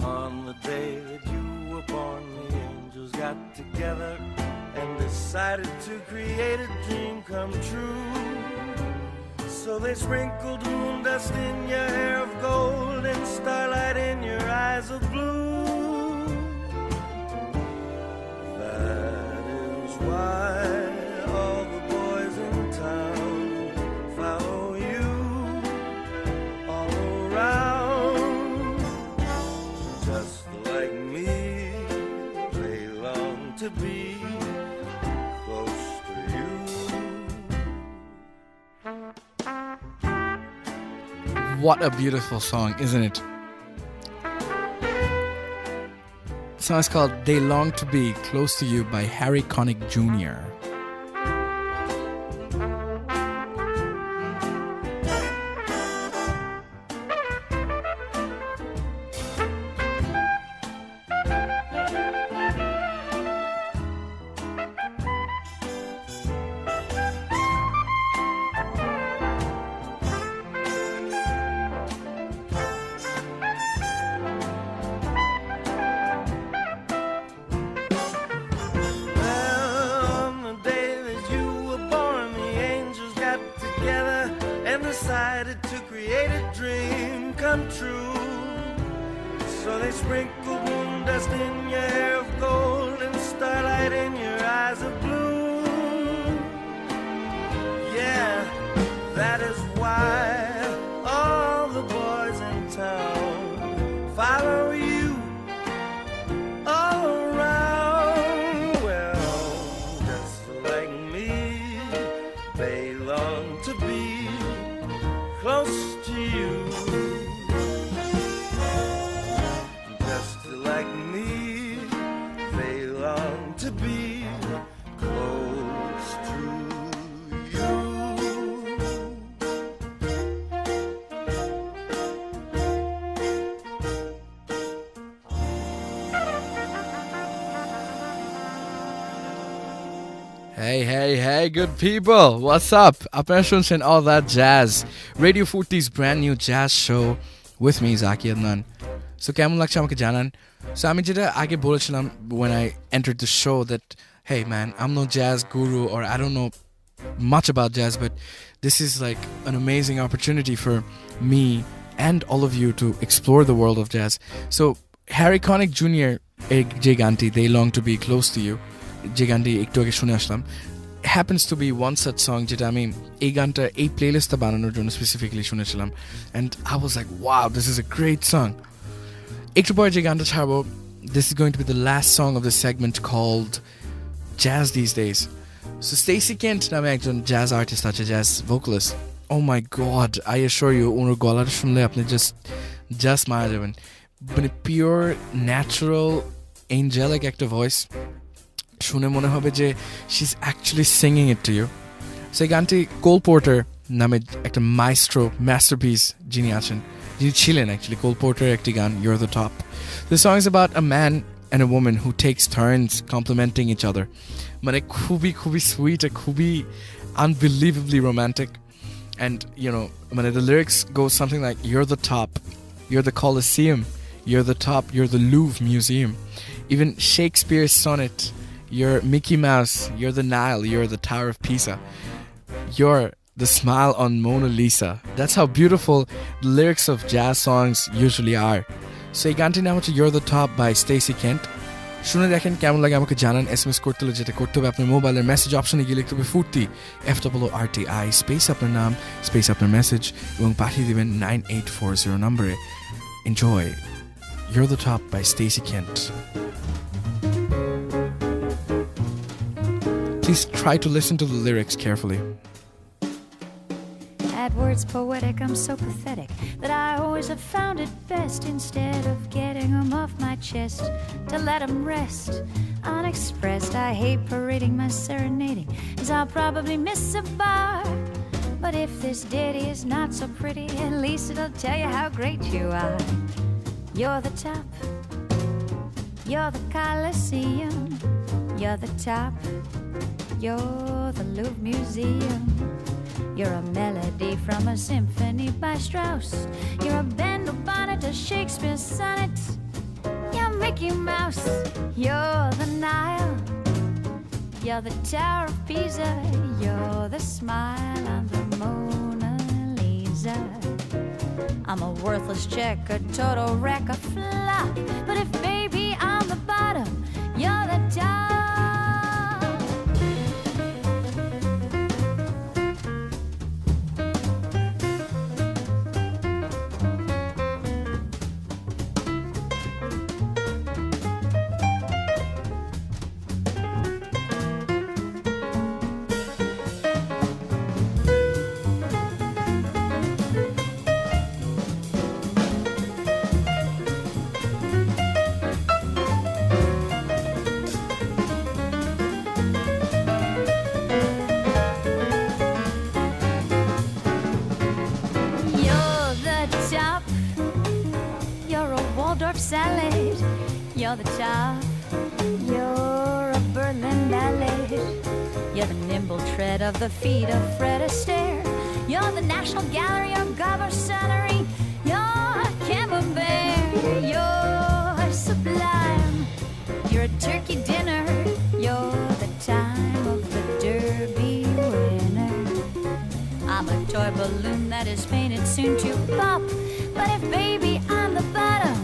On the day that you were born, the angels got together and decided to create a dream come true. So they sprinkled moon dust in your hair of gold and starlight in your eyes of blue. Why all the boys in town follow you all around? Just like me, they long to be close to you. What a beautiful song, isn't it? The song is called They Long to Be Close to You by Harry Connick Jr. Decided to create a dream come true. So they sprinkled moon dust in your hair of gold and starlight in your eyes of blue. Yeah, that is why all the boys in close to you. Just like me, they long to be close to you. Hey, good people. What's up? আপনারা শুনছেন All That Jazz, Radio Foorti's brand new jazz show with me, Zaki Adnan. So কেমন লাগছে আমাকে জানান. So আমি যেটা আগে বলেছিলাম when I entered the show that, hey man, I'm no jazz guru or I don't know much about jazz, but this is like an amazing opportunity for me and all of you to explore the world of jazz. So Harry Connick Jr. যে গানটি They Long to Be Close to You, যে গানটি একটু আগে শুনে আসলাম, happens to be one such song যেটা আমি এই গানটা এই প্লেলিস্টটা বানানোর জন্য স্পেসিফিক্যালি শুনেছিলাম, and I was like, wow, this is a great song. একটু পরে যে গানটা ছাড়বো, this is going to be the last song of this segment called Jazz These Days. So Stacey Kent নামে একজন jazz artist আছে, jazz vocalist. Oh my god, I assure you, ওনার গলাটা শুনলে আপনি just মারা যাবেন. মানে পিওর ন্যাচারাল এঞ্জেলিক একটা ভয়েস, শুনে মনে হবে যে she's actually singing it to you. সেই গানটি কোল পোর্টার নামে একটা মাস্টারপিস যিনি ছিলেন অ্যাকচুয়ালি, কোল পোর্টার একটি গান, You're the Top. The song is about a man and a woman who takes turns complimenting each other. মানে খুবই sweet, খুবই unbelievably romantic. And you know, মানে the lyrics go something like, you're the top, you're the Colosseum, you're the top, you're the Louvre Museum. Even Shakespeare's sonnet, you're Mickey Mouse, you're the Nile, you're the Tower of Pisa, you're the smile on Mona Lisa. That's how beautiful the lyrics of jazz songs usually are. So এই গানটির নাম হচ্ছে You're the Top by Stacey Kent. শুনে দেখেন কেমন লাগে আমাকে জানান. SMS করতে হলে যেটা করতে হবে, আপনার মোবাইলের মেসেজ অপশনে গিয়ে লিখতে হবে ফুর্তি, FOORTI, স্পেস আপনার নাম, স্পেস আপনার মেসেজ, এবং পাঠিয়ে দিবেন 9840 নম্বরে. Enjoy You're the Top by Stacey Kent. Please try to listen to the lyrics carefully. At words poetic, I'm so pathetic that I always have found it best, instead of getting them off my chest, to let them rest unexpressed. I hate parading my serenading, as I'll probably miss a bar. But if this ditty is not so pretty, at least it'll tell you how great you are. You're the top, you're the Colosseum, you're the top, you're the Louvre Museum. You're a melody from a symphony by Strauss. You're a bend of bonnet to Shakespeare's sonnet. You're Mickey Mouse, you're the Nile, you're the Tower of Pisa, you're the smile on the Mona Lisa. I'm a worthless check, a total wreck, a flop. But if baby I'm the bottom, you're the top. Salad, you're the top, you're a Berlin ballet, you're the nimble tread of the feet of Fred Astaire, you're the National Gallery of Garbossenery, you're Camembert, you're sublime, you're a turkey dinner, you're the time of the Derby winner. I'm a toy balloon that is painted soon to pop, but if baby I'm the bottom,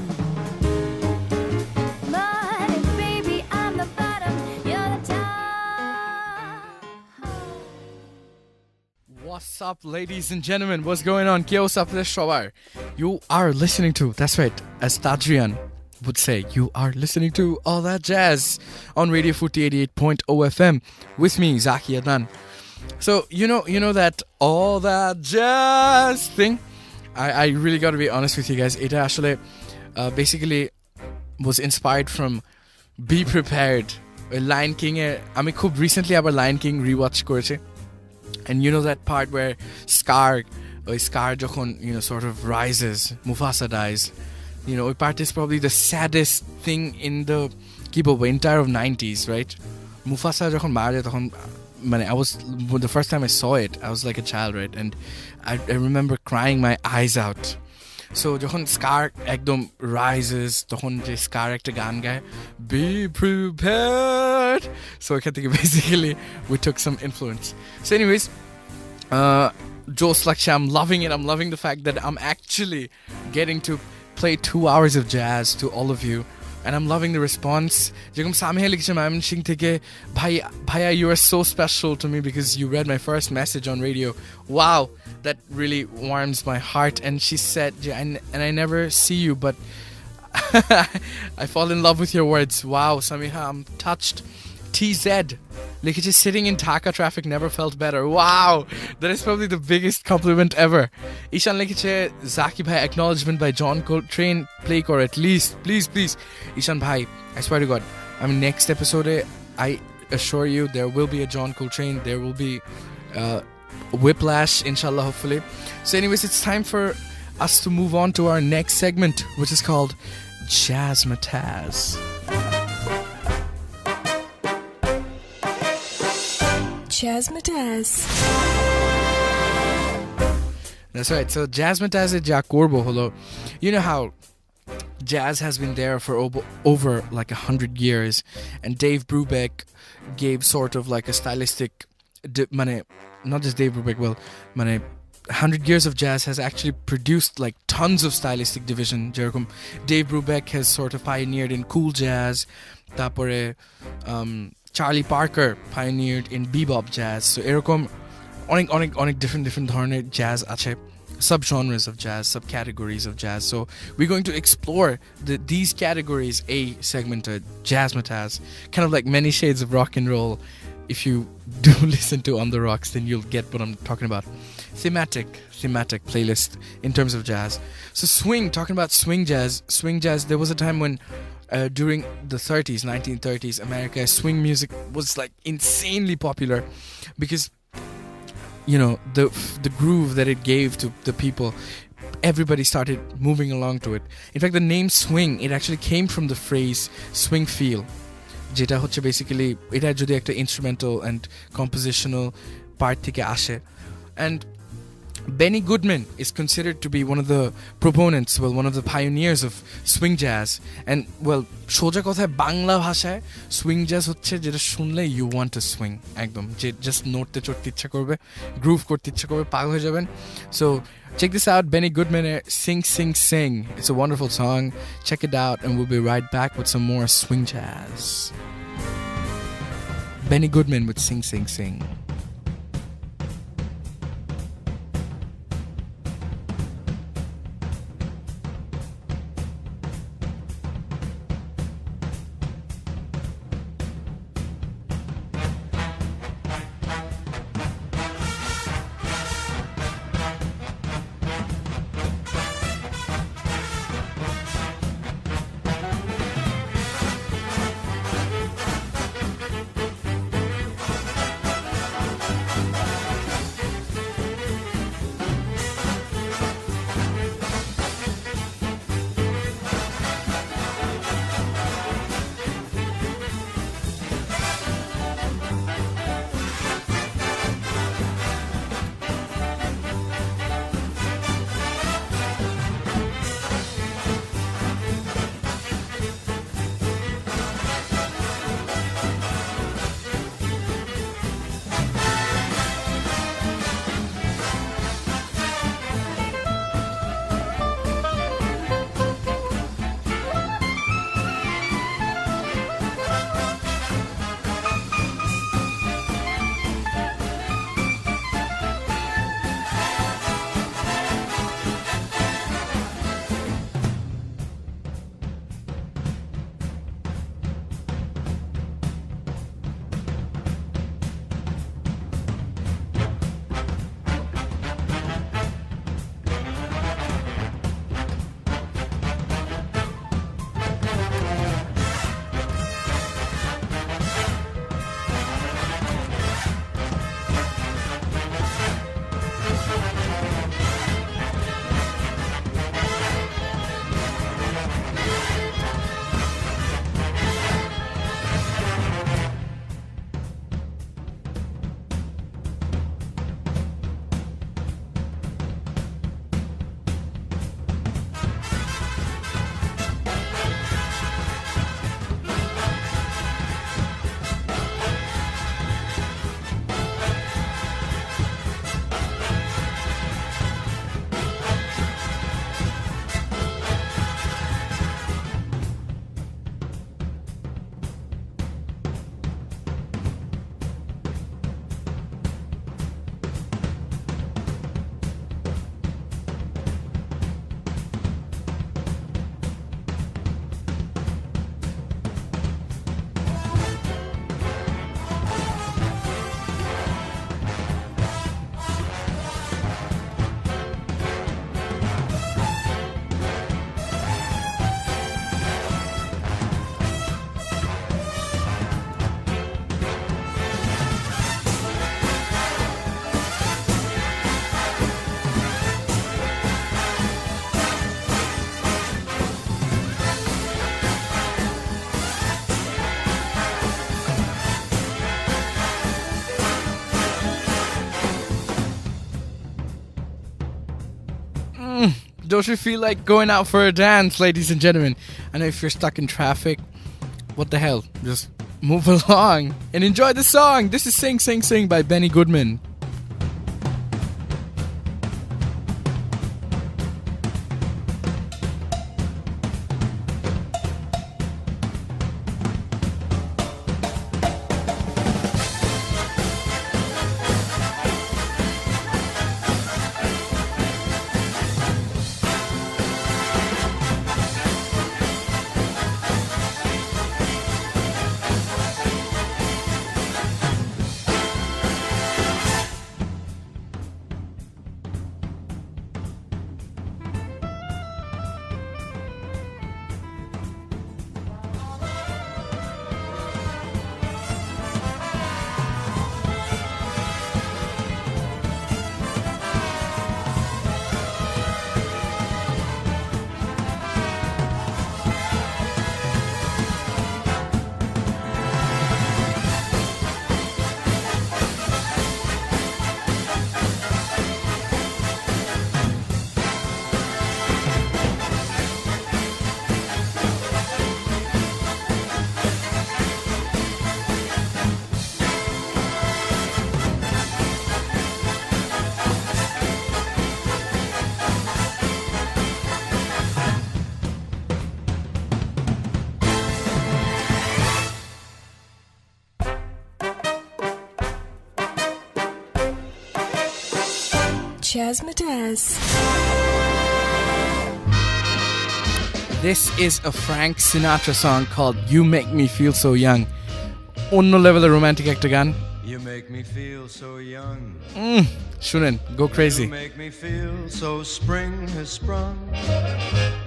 What's up, ladies and gentlemen? What's going on? Kya what's up this shobar? You are listening to, that's right, as Tadrian would say, you are listening to All That Jazz on Radio Foorti 88.0 FM with me, Zaki Adnan. So you know that all that jazz thing. I really got to be honest with you guys. It actually basically was inspired from Be Prepared. Lion King. I mean, খুব recently আবার Lion King rewatch করেছে. And you know that part where Scar যখন sort of rises, Mufasa dies. ওই part is probably the saddest thing in the entire of 90s, right? Mufasa যখন মারা যায় তখন the first time I saw it, I was like a child, right? And I remember crying my eyes out. So যখন Scar একদম rises তখন যে Scar একটা গান গায়, Be Prepared. So এখান থেকে basically we took some influence. So anyways, Joe Slaksha, I'm loving it. I'm loving the fact that I'm actually getting to play 2 hours of jazz to all of you. And I'm loving the response. যেরকম সামিহা লিখছে ময়মনসিংহ থেকে, ভাইয়া, you are so special to me because you read my first message on radio. Wow, that really warms my heart. And she said, and I never see you, but I fall in love with your words. Wow, Samiha, I'm touched. TZ লিখেছে, sitting in Dhaka traffic never felt better. Wow, that is probably the biggest compliment ever. Ishan লিখেছে, Zaki bhai, acknowledgement by John Coltrane, play correct, please. Ishan bhai, I swear to God, I mean, next episode I assure you there will be a John Coltrane, there will be Whiplash, inshallah, hopefully. So anyways, it's time for us to move on to our next segment, which is called Jazzmatazz. Jazzmatazz. That's right. So Jazzmatazz ja korbo holo. You know how jazz has been there for over like 100 years, and Dave Brubeck gave sort of like a stylistic not just Dave Brubeck, 100 years of jazz has actually produced like tons of stylistic division. Jerokom Dave Brubeck has sort of pioneered in cool jazz. Tapore Charlie Parker pioneered in bebop jazz. So এরকম অনেক different ধরনের jazz আছে, subgenres of jazz, subcategories of jazz. So we're going to explore these categories, a segmented Jazzmatazz, kind of like many shades of rock and roll. If you do listen to On The Rocks, then you'll get what I'm talking about. Thematic playlist in terms of jazz. So swing, talking about swing jazz, there was a time when during the 1930s, America, swing music was like insanely popular because the groove that it gave to the people, everybody started moving along to it. In fact, the name swing, it actually came from the phrase swing feel, যেটা হচ্ছে basically এটা যদি একটা instrumental and compositional part থেকে আসে. And Benny Goodman is considered to be one of the proponents, one of the pioneers of swing jazz. And সোজা কথায় বাংলা ভাষায় swing jazz হচ্ছে যেটা শুনলে you want to swing, একদম যে just নড়তে চড়তে ইচ্ছা করবে, groove করতে ইচ্ছা করবে, পাগল হয়ে যাবেন. So check this out, Benny Goodman, Sing Sing Sing. It's a wonderful song. Check it out and we'll be right back with some more swing jazz. Benny Goodman with Sing Sing Sing. Don't you feel like going out for a dance, ladies and gentlemen? I know if you're stuck in traffic, what the hell? Just move along and enjoy the song. This is Sing Sing Sing by Benny Goodman. Jazzmatazz. This is a Frank Sinatra song called You Make Me Feel So Young. Onno level romantic একটা গান. You make me feel so young. শুনেন, go crazy. You make me feel so spring has sprung.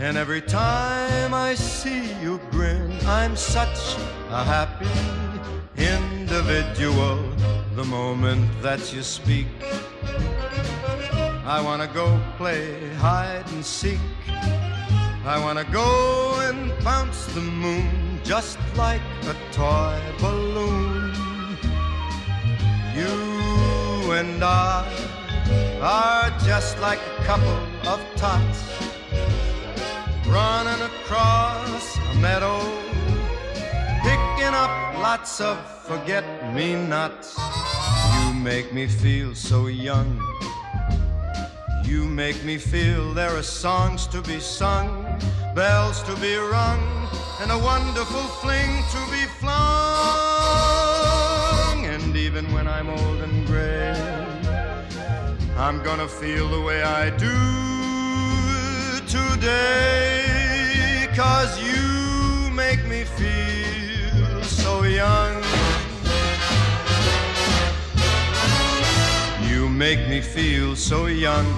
And every time I see you grin, I'm such a happy individual. The moment that you speak, I wanna go play hide and seek. I wanna go and bounce the moon just like a toy balloon. You and I are just like a couple of tots running across a meadow, picking up lots of forget-me-nots. You make me feel so young. You make me feel there are songs to be sung, bells to be rung, and a wonderful fling to be flung. And even when I'm old and gray, I'm gonna feel the way I do today, 'cause you make me feel so young. You make me feel so young.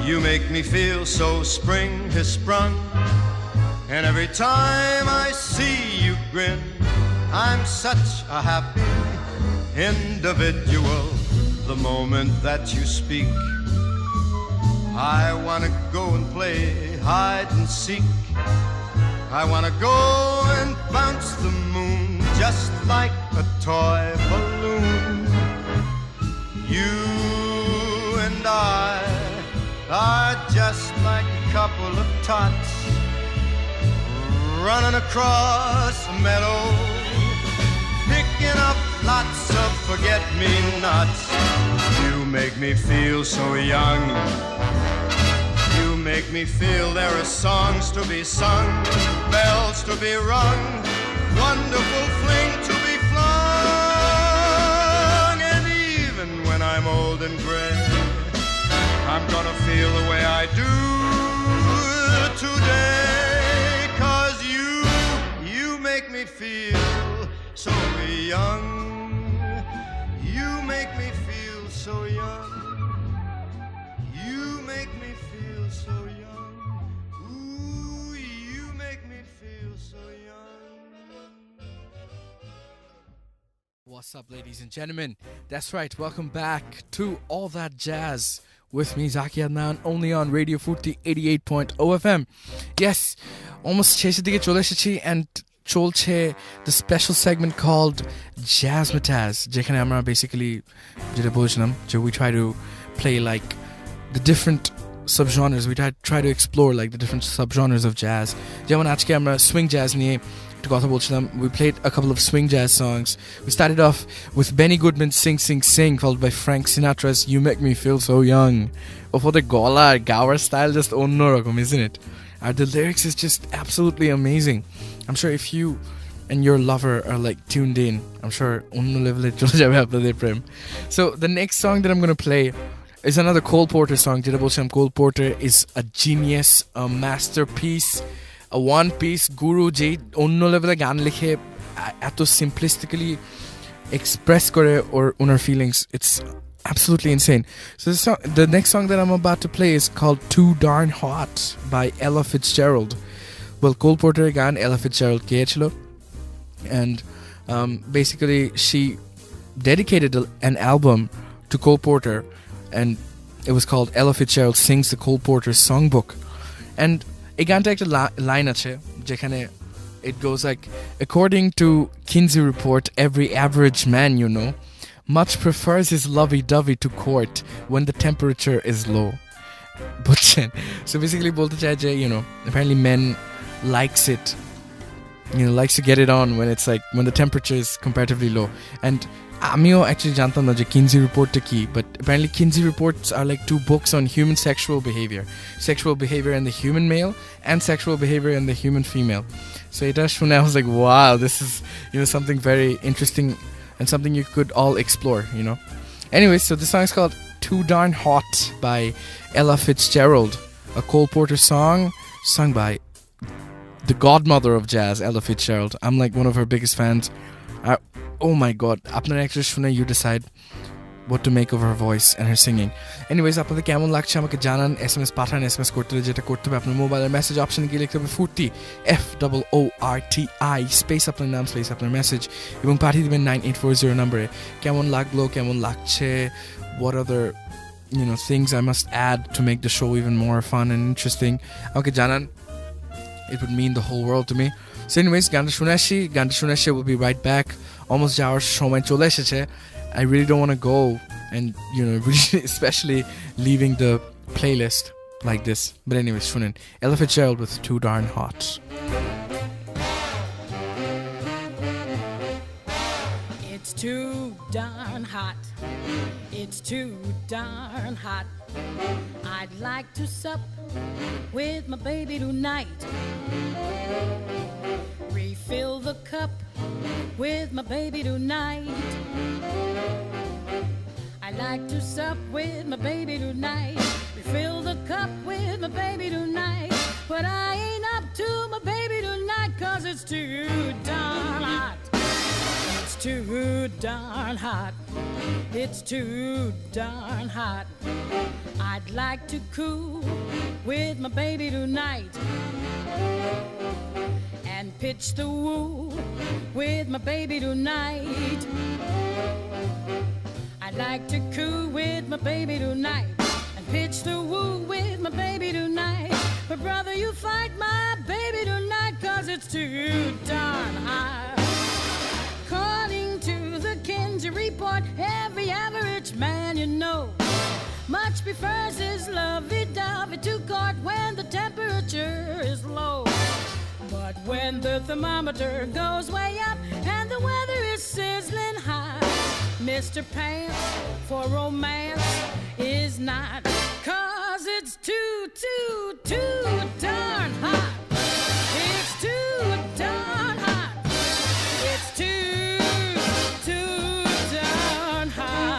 You make me feel so spring has sprung. And every time I see you grin, I'm such a happy individual. The moment that you speak, I wanna go and play hide and seek. I wanna go and bounce the moon just like a toy balloon. You and I are just like a couple of tots running across a meadow, picking up lots of forget-me-nots. You make me feel so young. You make me feel there are songs to be sung, bells to be rung, wonderful fling to be flung. And even when I'm old and gray, I'm gonna feel the way I do today, 'cause you make me feel so young. You make me feel so young. You make me feel so young. Ooh, you make me feel so young. What's up, ladies and gentlemen? That's right, welcome back to All That Jazz with me, Zaki Adnan, only on Radio Foorti 88.0 FM. Yes, almost শেষের দিকে চলে এসেছি and চলছে the special segment called Jazzmatazz, যেখানে আমরা basically যেটা বলছিলাম যে we try to play like the different subgenres. We try to explore like the different subgenres of jazz. যেমন আজকে আমরা swing jazz নিয়ে একটু কথা বলছিলাম. We played a couple of swing jazz songs. We started off with Benny Goodman's Sing Sing Sing, followed by Frank Sinatra's You Make Me Feel So Young. For the gola আর গাওয়ার style just অন্যরকম, isn't it? The lyrics is just absolutely amazing. I'm sure if you and your lover are like tuned in, I'm sure অন্য লেভেলে চলে যাবে আপনাদের প্রেম. So the next song that I'm going to play is another Cole Porter song. যেটা বলছিলাম, Cole Porter is a genius, a masterpiece, a one piece guru যে অন্য লেভেলে গান লিখে এত simplistically express করে ওনার feelings. It's absolutely insane. So the next song that I'm about to play is called Too Darn Hot by Ella Fitzgerald. Well, Cole Porter গান Ella Fitzgerald গেয়েছিল, and basically she dedicated an album to Cole Porter, and it was called Ella Fitzgerald Sings the Cole Porter Songbook. And এই গানটা একটা line আছে যেখানে it goes like, according to Kinsey report, every average man you know much prefers his lovey-dovey to court when the temperature is low. বুঝছেন? So basically বলতে চাই যে, apparently men likes it, likes to get it on when it's like, when the temperature is comparatively low. And আমিও actually জানতাম না যে Kinsey reportটা কি, but apparently Kinsey reports are like 2 books on human sexual behavior in the human male and sexual behavior in the human female. So এটা শুনে I was like, wow, this is something very interesting and something you could all explore. Anyway, so this song is called Too Darn Hot by Ella Fitzgerald, a Cole Porter song sung by the godmother of jazz, Ella Fitzgerald. I'm like one of her biggest fans. Oh my god, আপনারা actually শুনে you decide what to make of her voice and her singing. Anyways, আপনাদের কেমন লাগছে আমাকে জানান, SMS পাঠান. SMS করতে হলে যেটা করতে হবে, আপনার মোবাইলের মেসেজ অপশনে গিয়ে লিখতে হবে ফুর্তি, FOORTI, স্পেস আপনার নাম, স্পেস আপনার মেসেজ, এবং পাঠিয়ে দেবেন 9840 নম্বরে. কেমন লাগলো, কেমন লাগছে, what other things I must add to make the show even more fun and interesting, আমাকে জানান. It would mean the whole world to me. So anyways, গানটা শুনে আসি. We'll be right back. Almost যাওয়ার সময় চলে এসেছে. I really don't want to go and really, especially leaving the playlist like this. But anyways, শুনেন Ella Fitzgerald with Too Darn Hot. It's too darn hot. It's too darn hot. I'd like to sup with my baby tonight. Refill the cup with my baby tonight. I like to sup with my baby tonight. Refill the cup with my baby tonight. But I ain't up to my baby tonight, 'cause it's too darn hot. It's too darn hot. It's too darn hot. I'd like to cool with my baby tonight and pitch the woo with my baby tonight. I'd like to coo with my baby tonight and pitch the woo with my baby tonight. But brother, you fight my baby tonight, 'cause it's too darn hot. According to the Kinsey report, every average man you know much prefers his lovey-dovey to court when the temperature is low. But when the thermometer goes way up and the weather is sizzling hot, Mr. Pants for romance is not, 'cause it's too darn hot. It's too darn hot. It's too darn hot.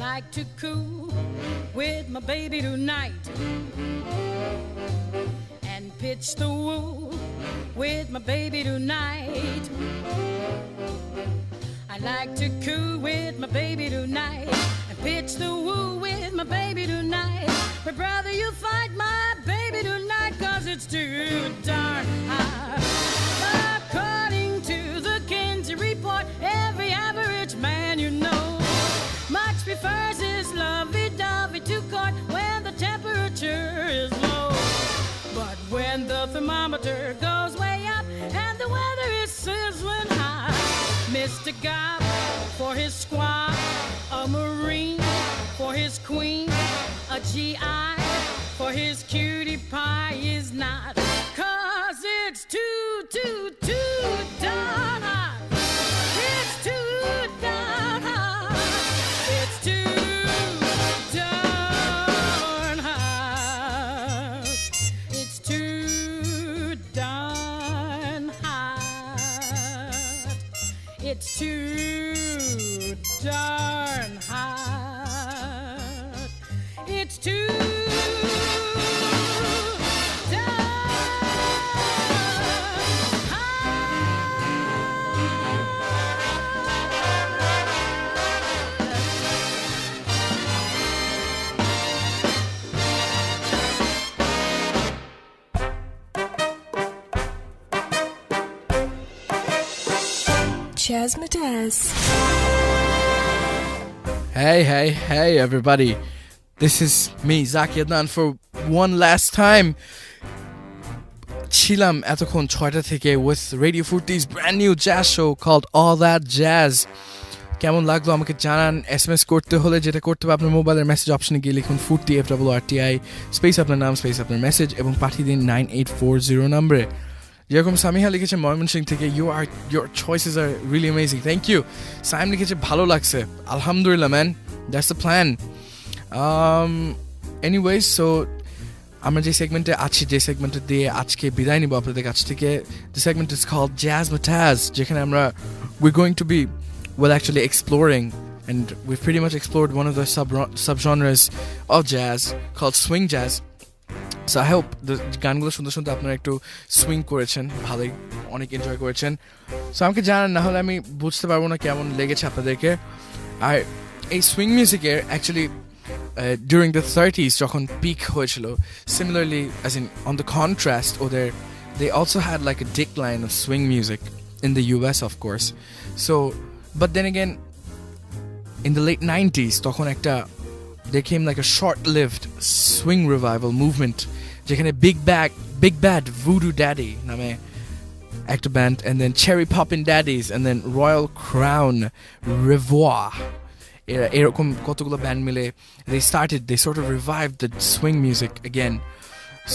Like to cool with my baby tonight and pitch the woo with my baby tonight. I like to coo with my baby tonight and pitch the woo with my baby tonight. But brother, you fight my baby tonight, cause it's too darn high. According to the Kinsey report, every average man you know much prefers his lovey-dovey to court when the temperature is low. But when the thermometer goes way up and the weather is sizzling high, Mr. Gob for his squad, a Marine for his queen, a GI for his cutie pie is not, cause it's too darn hot. It's too darn hot. It's too darn hot. It's too darn hot. It's too darn hot. It's too Jazzmatazz. Hey, everybody. This is me, Zaki Adnan, for one last time. Chilam etokhon 6টা থেকে with Radio Foorti's brand new jazz show called All That Jazz. কেমন লাগলো আমাকে জানান। SMS করতে হলে যেটা করতে হবে, আপনার মোবাইলের মেসেজ অপশনে গিয়ে লিখুন ফুর্তি FWRTI স্পেস আপনার নাম স্পেস আপনার মেসেজ এবং পাঠিয়ে দিন 9840 নম্বরে। যেরকম সামিহা লিখেছে ময়মনসিংহ থেকে, your choices are really amazing, thank you. Saim লিখেছে ভালো লাগছে, আলহামদুলিল্লাহ man, that's the plan. Anyways, so আমরা যে সেগমেন্টে আছি, যে সেগমেন্টে দিয়ে আজকে বিদায় নিব আপনাদের কাছ থেকে, the segment is called Jazzmatazz, যেখানে আমরা we're going to be actually exploring, and we've pretty much explored one of the subgenres of jazz called swing jazz. So I hope the গানগুলো শুনতে শুনতে আপনারা একটু সুইং করেছেন, ভালোই অনেক এনজয় করেছেন। সো আমাকে জানান, না হলে আমি বুঝতে পারবো না কেমন লেগেছে আপনাদেরকে। আর এই সুইং মিউজিকের অ্যাকচুয়ালি during the 30s যখন পিক হয়েছিল, similarly as in on the contrast, they also had like a decline of swing music in the US, of course. So but then again in the late 90s তখন একটা there came like a short-lived swing revival movement যেখানে Big Bad Voodoo Daddy নামে একটা band, and then Cherry Poppin' Daddies, and then Royal Crown Revoir, এরকম কতগুলো band মিলে they sort of revived the swing music again.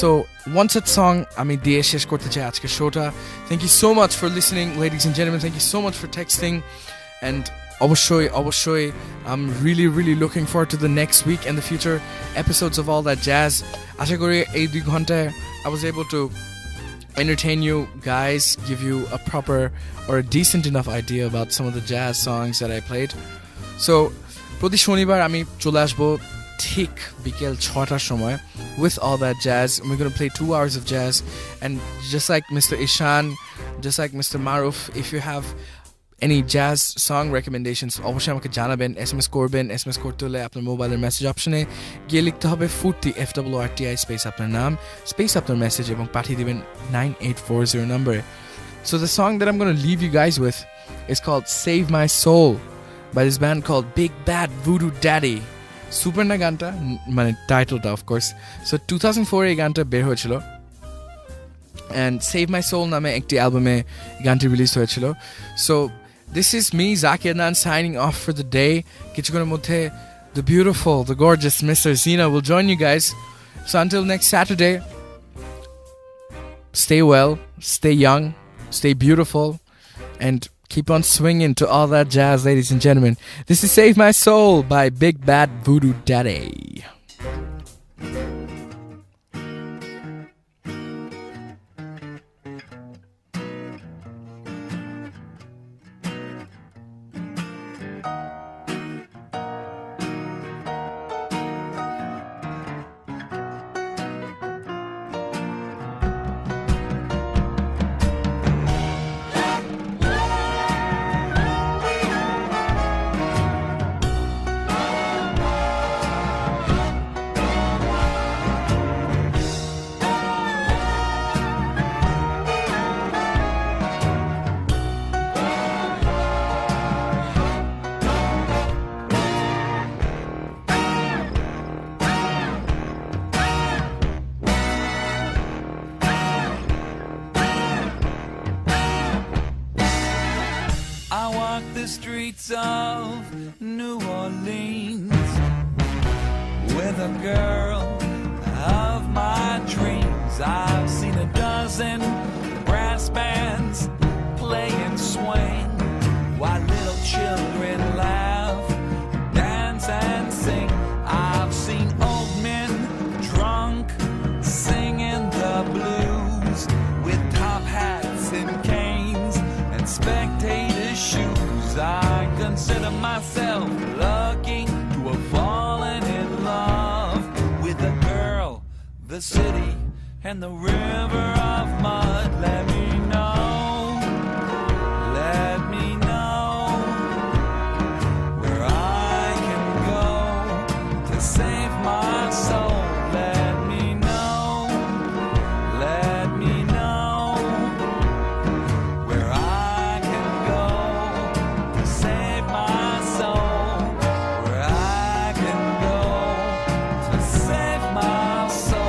So one such song আমি দিয়ে শেষ করতে চাই আজকের শোটা। Thank you so much for listening, ladies and gentlemen. Thank you so much for texting, and অবশ্যই I'm really looking forward to the next week and the future episodes of All That Jazz. আশা করি এই 2 ঘন্টায় I was able to entertain you guys, give you a proper or a decent enough idea about some of the jazz songs that I played. So প্রতি শনিবার আমি চলে আসবো ঠিক বিকেল 6টার সময় with All That Jazz, and we're going to play 2 hours of jazz. And just like Mr. Ishan, just like Mr. Maruf, if you have any jazz song recommendations অবশ্যই আমাকে জানাবেন, SMS করবেন। SMS করতে হলে আপনার মোবাইলের মেসেজ অপশনে গিয়ে লিখতে হবে ফুর্তি FWRTI স্পেস আপনার নাম স্পেস আপনার মেসেজ এবং পাঠিয়ে দিবেন 9840 নম্বরে। So the song that I'm going to leave you guys with is called Save My Soul by this band called Big Bad Voodoo Daddy. Super na গানটা, মানে টাইটেলটা of course. So 2004 এই গানটা বের হয়েছিল, and Save My Soul নামে একটি অ্যালবামে গানটি রিলিজ হয়েছিল। So this is me, Zaki Adnan, signing off for the day. কিছুক্ষণের মধ্যে the beautiful, the gorgeous Mr. Zina will join you guys. So until next Saturday, stay well, stay young, stay beautiful, and keep on swinging to all that jazz, ladies and gentlemen. This is Save My Soul by Big Bad Voodoo Daddy. streets of New Orleans with a girl of my dreams. I've seen a dozen brass bands play and swing while little children laugh, dance and sing. I've seen old men drunk singing the blues with top hats and canes and spectator shoes. I consider myself lucky to have fallen in love with a girl, the city, and the river of mud. Let me know, let me know where I can go to save my soul. Let me know, let me know where I can go to save my soul. Where I can go to save my soul.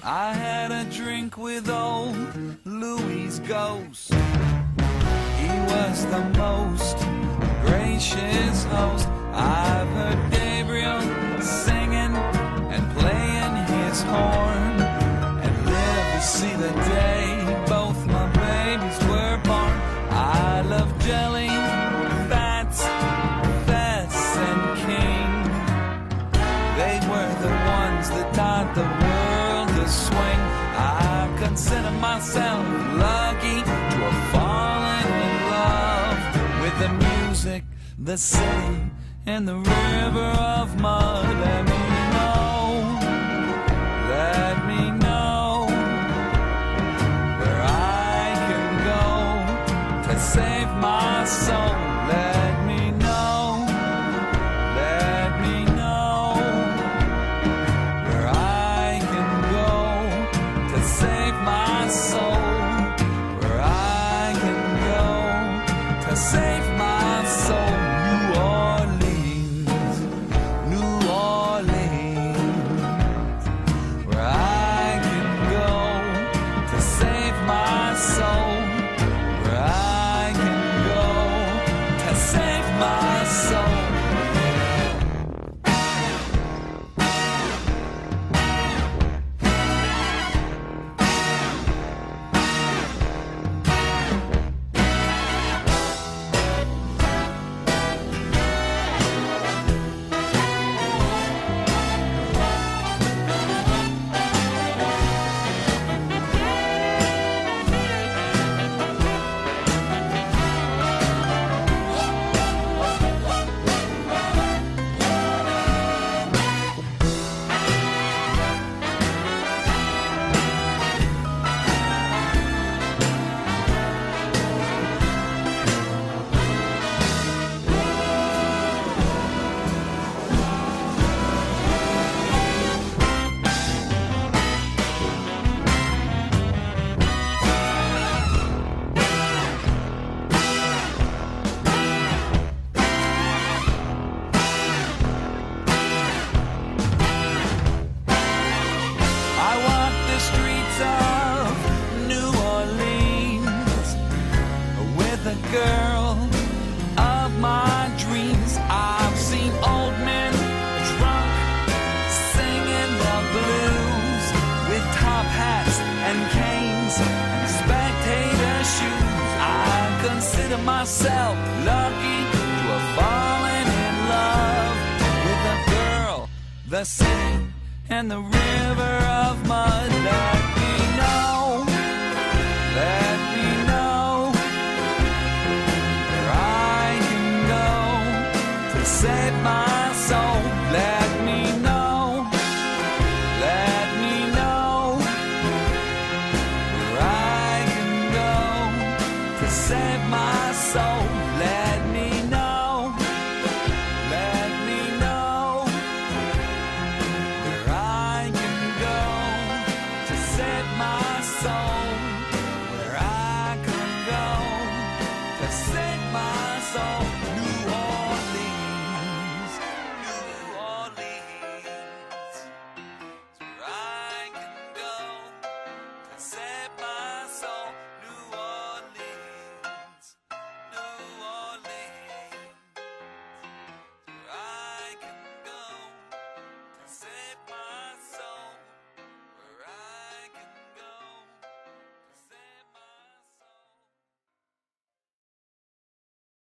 I had a drink with old Louis' ghost. He was the most gracious host. I've heard Gabriel singing and playing his horn and lived to see the day both my babies were born. I love jelly, fats, Fess and King. They were the ones that taught the world to swing. I consider myself lucky to have fallen in love with the music, the city, and the river of mud. Let me know, let me know where I can go to save my soul. Let me know, let me know where I can go to save my soul. Where I can go to save my soul. New Orleans, New Orleans, where I can go to save my soul. Where I can go to save my soul. Myself lucky to have fallen in love with a girl, the city, and the river of mud. Let me know, let me know where I can go to save my soul. Let me know, let me know where I can go to save my soul. Let